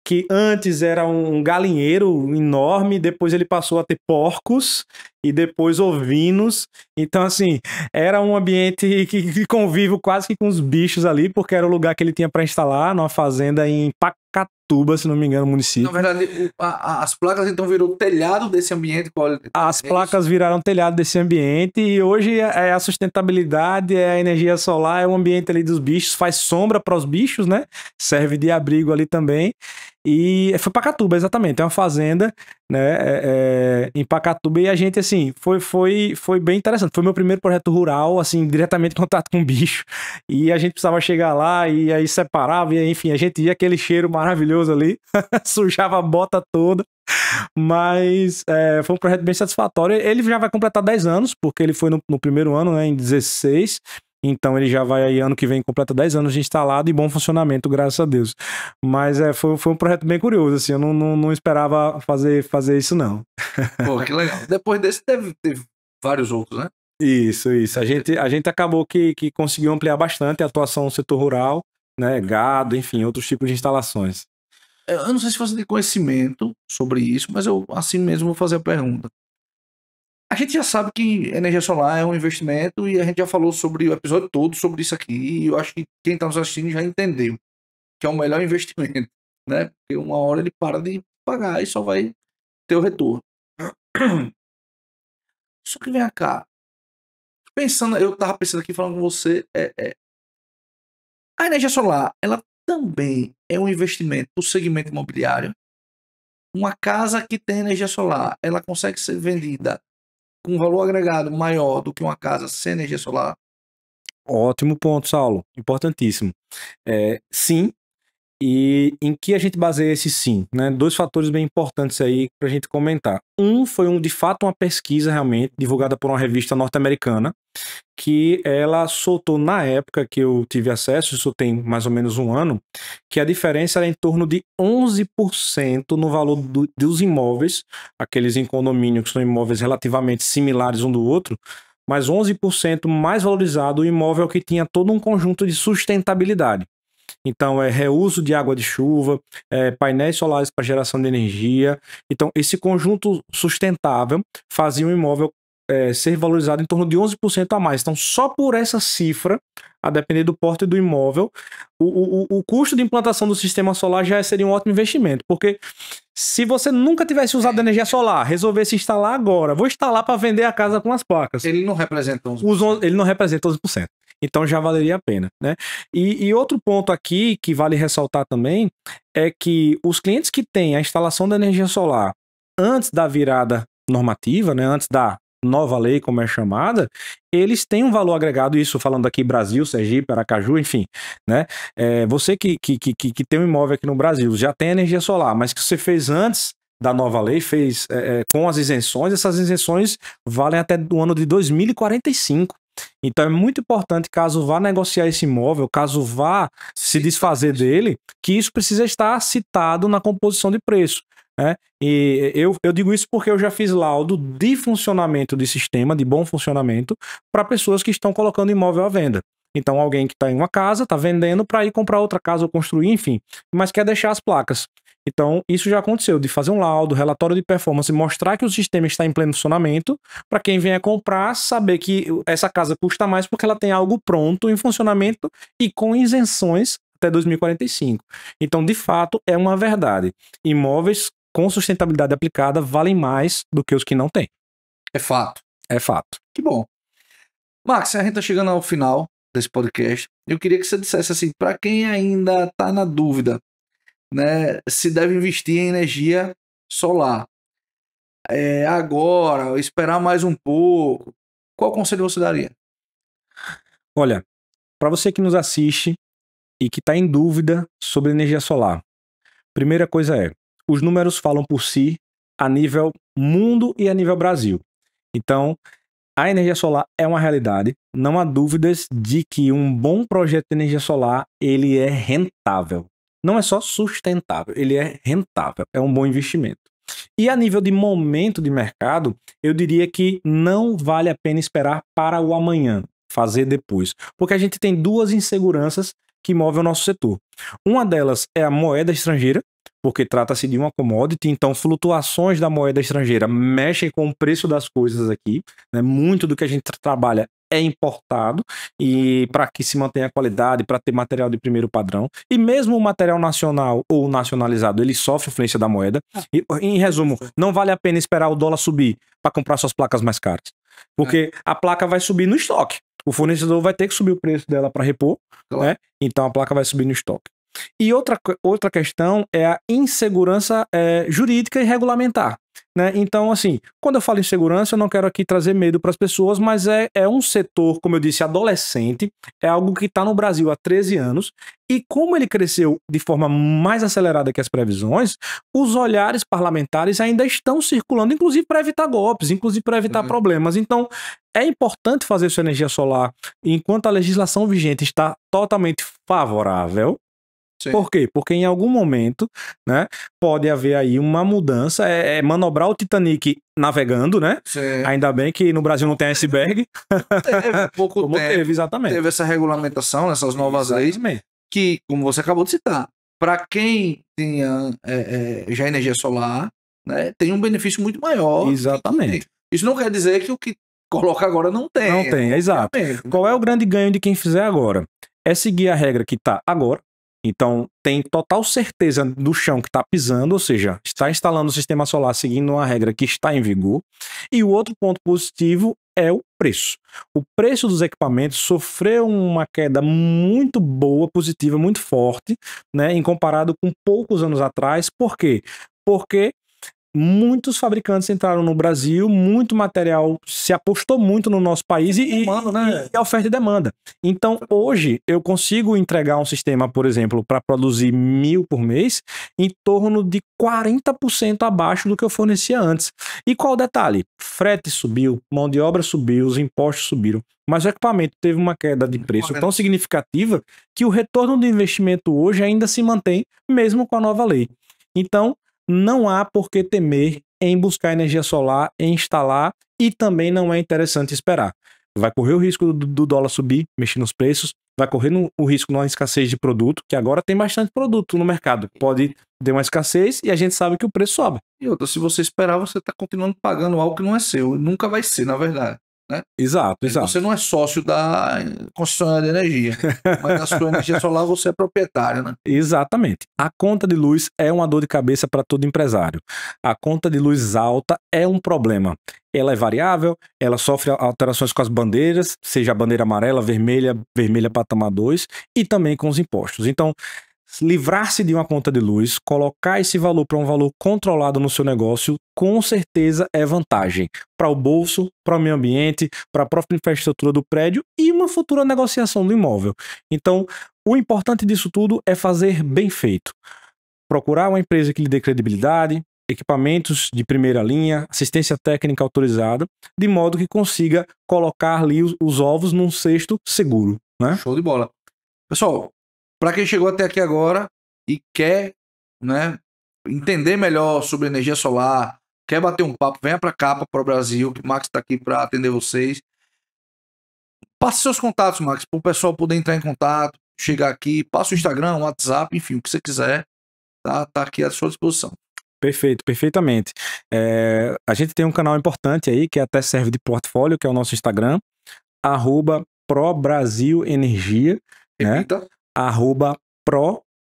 que antes era um galinheiro enorme, depois ele passou a ter porcos e depois ovinos. Então, assim, era um ambiente que convive quase que com os bichos ali, porque era o lugar que ele tinha para instalar, numa fazenda em Pacatuba, se não me engano, município. Na verdade, as placas então virou telhado desse ambiente. As placas viraram telhado desse ambiente e hoje é a sustentabilidade, é a energia solar, é o ambiente ali dos bichos, faz sombra para os bichos, né? Serve de abrigo ali também. E foi Pacatuba, exatamente, é uma fazenda, né, em Pacatuba, e a gente, assim, foi bem interessante, foi meu primeiro projeto rural, assim, diretamente em contato com o bicho, e a gente precisava chegar lá, e aí separava, e enfim, a gente ia aquele cheiro maravilhoso ali, sujava a bota toda, mas foi um projeto bem satisfatório. Ele já vai completar 10 anos, porque ele foi no primeiro ano, né, em 16, então ele já vai aí ano que vem, completa 10 anos de instalado e bom funcionamento, graças a Deus. Mas foi um projeto bem curioso, assim, eu não esperava fazer isso não. Pô, que legal. Depois desse teve vários outros, né? Isso. A gente acabou que conseguiu ampliar bastante a atuação no setor rural, né, gado, enfim, outros tipos de instalações. Eu não sei se você tem conhecimento sobre isso, mas eu assim mesmo vou fazer a pergunta. A gente já sabe que energia solar é um investimento e a gente já falou sobre o episódio todo sobre isso aqui. E eu acho que quem está nos assistindo já entendeu que é o melhor investimento, né? Porque uma hora ele para de pagar e só vai ter o retorno. Só que vem cá. Eu tava pensando aqui falando com você, a energia solar, ela também é um investimento para o segmento imobiliário. Uma casa que tem energia solar, ela consegue ser vendida com um valor agregado maior do que uma casa sem energia solar? Ótimo ponto, Saulo. Importantíssimo. Sim. E em que a gente baseia esse sim, né? 2 fatores bem importantes aí para a gente comentar. Um foi de fato uma pesquisa realmente divulgada por uma revista norte-americana que ela soltou na época que eu tive acesso, isso tem mais ou menos um ano, que a diferença era em torno de 11% no valor dos imóveis, aqueles em condomínio que são imóveis relativamente similares um do outro, mas 11% mais valorizado o imóvel que tinha todo um conjunto de sustentabilidade. Então, reuso de água de chuva, painéis solares para geração de energia. Então, esse conjunto sustentável fazia o imóvel ser valorizado em torno de 11% a mais. Então, só por essa cifra, a depender do porte do imóvel, o custo de implantação do sistema solar já seria um ótimo investimento. Porque se você nunca tivesse usado energia solar, resolvesse instalar agora, vou instalar para vender a casa com as placas. Ele não representa 11%. Ele não representa 11%. Então já valeria a pena, né? E outro ponto aqui que vale ressaltar também é que os clientes que têm a instalação da energia solar antes da virada normativa, né, antes da nova lei, como é chamada, eles têm um valor agregado, isso falando aqui Brasil, Sergipe, Aracaju, enfim, né? Você que tem um imóvel aqui no Brasil, já tem energia solar, mas que você fez antes da nova lei, fez com as isenções, essas isenções valem até do ano de 2045. Então é muito importante, caso vá negociar esse imóvel, caso vá se desfazer dele, que isso precisa estar citado na composição de preço, né? E eu digo isso porque eu já fiz laudo de funcionamento de sistema, de bom funcionamento, para pessoas que estão colocando imóvel à venda. Então alguém que está em uma casa, está vendendo para ir comprar outra casa ou construir, enfim, mas quer deixar as placas. Então, isso já aconteceu, de fazer um laudo, relatório de performance, mostrar que o sistema está em pleno funcionamento, para quem venha comprar, saber que essa casa custa mais porque ela tem algo pronto, em funcionamento e com isenções até 2045. Então, de fato, é uma verdade. Imóveis com sustentabilidade aplicada valem mais do que os que não têm. É fato. É fato. Que bom. Max, a gente está chegando ao final desse podcast. Eu queria que você dissesse assim, para quem ainda está na dúvida, né, se deve investir em energia solar, agora, ou esperar mais um pouco, qual conselho você daria? Olha, para você que nos assiste e que está em dúvida sobre energia solar, primeira coisa os números falam por si a nível mundo e a nível Brasil. Então, a energia solar é uma realidade, não há dúvidas de que um bom projeto de energia solar, ele é rentável. Não é só sustentável, ele é rentável, é um bom investimento. E a nível de momento de mercado, eu diria que não vale a pena esperar para o amanhã, fazer depois. Porque a gente tem duas inseguranças que movem o nosso setor. Uma delas é a moeda estrangeira, porque trata-se de uma commodity, então flutuações da moeda estrangeira mexem com o preço das coisas aqui, né? Muito do que a gente trabalha é importado e para que se mantenha a qualidade, para ter material de primeiro padrão. E mesmo o material nacional ou nacionalizado, ele sofre influência da moeda. E, em resumo, não vale a pena esperar o dólar subir para comprar suas placas mais caras, porque a placa vai subir no estoque. O fornecedor vai ter que subir o preço dela para repor, né? Então a placa vai subir no estoque. E outra questão é a insegurança jurídica e regulamentar, né? Então, assim, quando eu falo em segurança, eu não quero aqui trazer medo para as pessoas, mas é um setor, como eu disse, adolescente, é algo que está no Brasil há 13 anos, e como ele cresceu de forma mais acelerada que as previsões, os olhares parlamentares ainda estão circulando, inclusive para evitar golpes, inclusive para evitar problemas. Então, é importante fazer sua energia solar enquanto a legislação vigente está totalmente favorável. Sim. Por quê? Porque em algum momento, né, pode haver aí uma mudança, manobrar o Titanic navegando, né? Sim. Ainda bem que no Brasil não tem iceberg. Teve pouco tempo. Teve, exatamente. Teve essa regulamentação, nessas novas leis, que, como você acabou de citar, para quem tinha já energia solar, né, tem um benefício muito maior. Exatamente. Isso não quer dizer que o que coloca agora não tem. Não tem, exato. Qual é o grande ganho de quem fizer agora? É seguir a regra que está agora. Então, tem total certeza do chão que está pisando, ou seja, está instalando o sistema solar seguindo uma regra que está em vigor. E o outro ponto positivo é o preço. O preço dos equipamentos sofreu uma queda muito boa, positiva, muito forte, né, em comparado com poucos anos atrás. Por quê? Porque muitos fabricantes entraram no Brasil, muito material se apostou muito no nosso país e a oferta e demanda. Então, hoje, eu consigo entregar um sistema, por exemplo, para produzir 1.000 por mês, em torno de 40% abaixo do que eu fornecia antes. E qual o detalhe? Frete subiu, mão de obra subiu, os impostos subiram, mas o equipamento teve uma queda de preço tão significativa que o retorno do investimento hoje ainda se mantém, mesmo com a nova lei. Então, não há por que temer em buscar energia solar, em instalar, e também não é interessante esperar. Vai correr o risco do dólar subir, mexer nos preços, vai correr o risco de uma escassez de produto, que agora tem bastante produto no mercado. Pode ter uma escassez e a gente sabe que o preço sobe. E outra, se você esperar, você está continuando pagando algo que não é seu. Nunca vai ser, na verdade. Né? Exato. Você não é sócio da concessionária de energia, mas da sua energia solar você é proprietário, né? Exatamente. A conta de luz é uma dor de cabeça para todo empresário. A conta de luz alta é um problema. Ela é variável, ela sofre alterações com as bandeiras, seja a bandeira amarela, vermelha patamar 2, e também com os impostos. Então, livrar-se de uma conta de luz, colocar esse valor para um valor controlado no seu negócio, com certeza é vantagem para o bolso, para o meio ambiente, para a própria infraestrutura do prédio e uma futura negociação do imóvel. Então, o importante disso tudo é fazer bem feito. Procurar uma empresa que lhe dê credibilidade, equipamentos de primeira linha, assistência técnica autorizada, de modo que consiga colocar ali os ovos num cesto seguro, né? Show de bola. Pessoal, para quem chegou até aqui agora e quer, né, entender melhor sobre energia solar, quer bater um papo, venha para cá, para o Brasil, que o Max está aqui para atender vocês. Passe seus contatos, Max, para o pessoal poder entrar em contato, chegar aqui, passa o Instagram, o WhatsApp, enfim, o que você quiser, tá aqui à sua disposição. Perfeito, perfeitamente. A gente tem um canal importante aí, que até serve de portfólio, que é o nosso Instagram, @ProBrasilEnergia, né? Repita.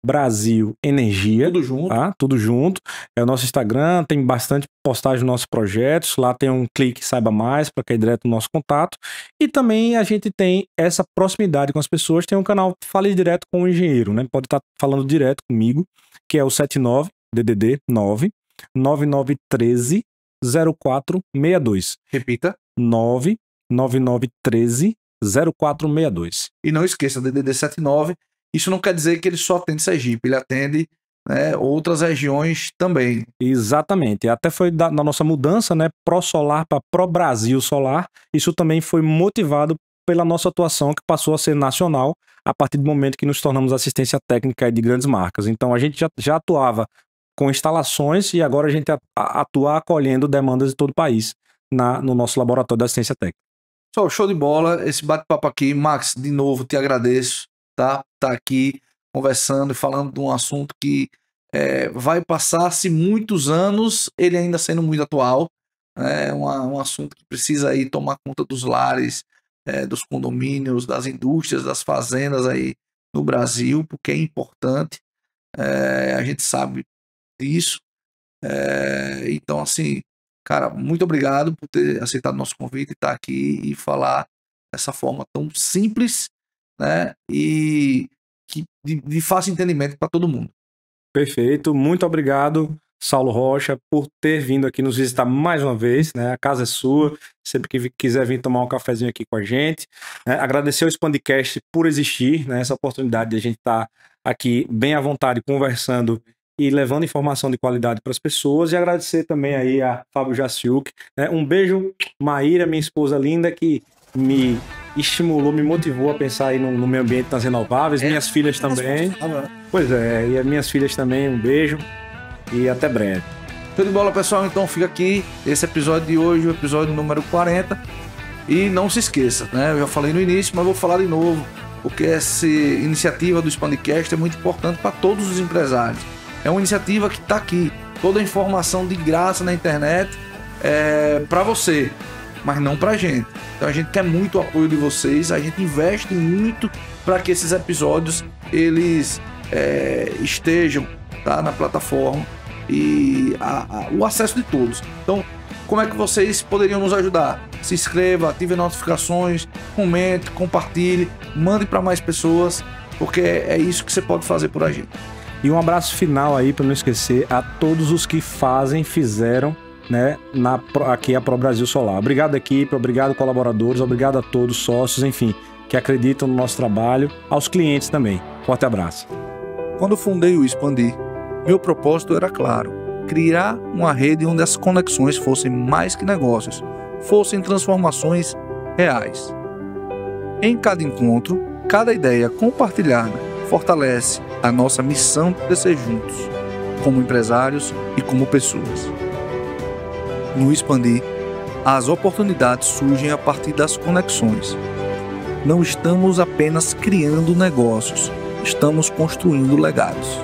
Brasil Energia. Tudo junto. Tá? Tudo junto. É o nosso Instagram, tem bastante postagem dos nossos projetos. Lá tem um clique Saiba Mais para cair direto no nosso contato. E também a gente tem essa proximidade com as pessoas. Tem um canal Fale Direto com o Engenheiro, né? Pode estar falando direto comigo, que é o 79 DDD 9 9913 0462. Repita. 99913 0462. E não esqueça, DDD 79, isso não quer dizer que ele só atende Sergipe, ele atende, né, outras regiões também. Exatamente. Até foi na nossa mudança, né, Pro Solar para Pro Brasil Solar. Isso também foi motivado pela nossa atuação, que passou a ser nacional a partir do momento que nos tornamos assistência técnica de grandes marcas. Então a gente já atuava com instalações e agora a gente atua acolhendo demandas de todo o país no nosso laboratório de assistência técnica. Pessoal, show de bola, esse bate-papo aqui. Max, de novo, te agradeço, tá aqui conversando e falando de um assunto que vai passar-se muitos anos, ele ainda sendo muito atual. É um assunto que precisa aí tomar conta dos lares, dos condomínios, das indústrias, das fazendas aí no Brasil, porque é importante, a gente sabe disso. Então, assim, cara, muito obrigado por ter aceitado o nosso convite e estar aqui e falar dessa forma tão simples, né? E de fácil entendimento para todo mundo. Perfeito. Muito obrigado, Saulo Rocha, por ter vindo aqui nos visitar mais uma vez, né? A casa é sua. Sempre que quiser vir tomar um cafezinho aqui com a gente. Agradecer ao Expandicast por existir, né? Essa oportunidade de a gente estar aqui bem à vontade, conversando e levando informação de qualidade para as pessoas, e agradecer também aí a Fábio Jaciuk, né? Um beijo, Maíra, minha esposa linda, que me estimulou, me motivou a pensar aí no meio ambiente, nas renováveis, minhas filhas também. Pois é, e as minhas filhas também, um beijo e até breve. Tudo de bola, pessoal, então fica aqui esse episódio de hoje, o episódio número 40, e não se esqueça, né? Eu já falei no início, mas vou falar de novo, porque essa iniciativa do Expandicast é muito importante para todos os empresários. É uma iniciativa que está aqui, toda a informação de graça na internet para você, mas não para a gente. Então a gente quer muito o apoio de vocês, a gente investe muito para que esses episódios eles estejam, tá, na plataforma e o acesso de todos. Então, como é que vocês poderiam nos ajudar? Se inscreva, ative notificações, comente, compartilhe, mande para mais pessoas, porque é isso que você pode fazer por a gente. E um abraço final aí, para não esquecer, a todos os que fizeram, né, aqui a Pro Brasil Solar. Obrigado, equipe, obrigado, colaboradores, obrigado a todos, sócios, enfim, que acreditam no nosso trabalho, aos clientes também. Forte abraço. Quando fundei o Expandir, meu propósito era claro: criar uma rede onde as conexões fossem mais que negócios, fossem transformações reais. Em cada encontro, cada ideia compartilhada fortalece a nossa missão de crescer juntos, como empresários e como pessoas. No Expandir, as oportunidades surgem a partir das conexões. Não estamos apenas criando negócios, estamos construindo legados.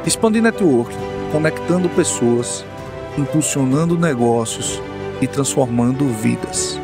Expandir Network, conectando pessoas, impulsionando negócios e transformando vidas.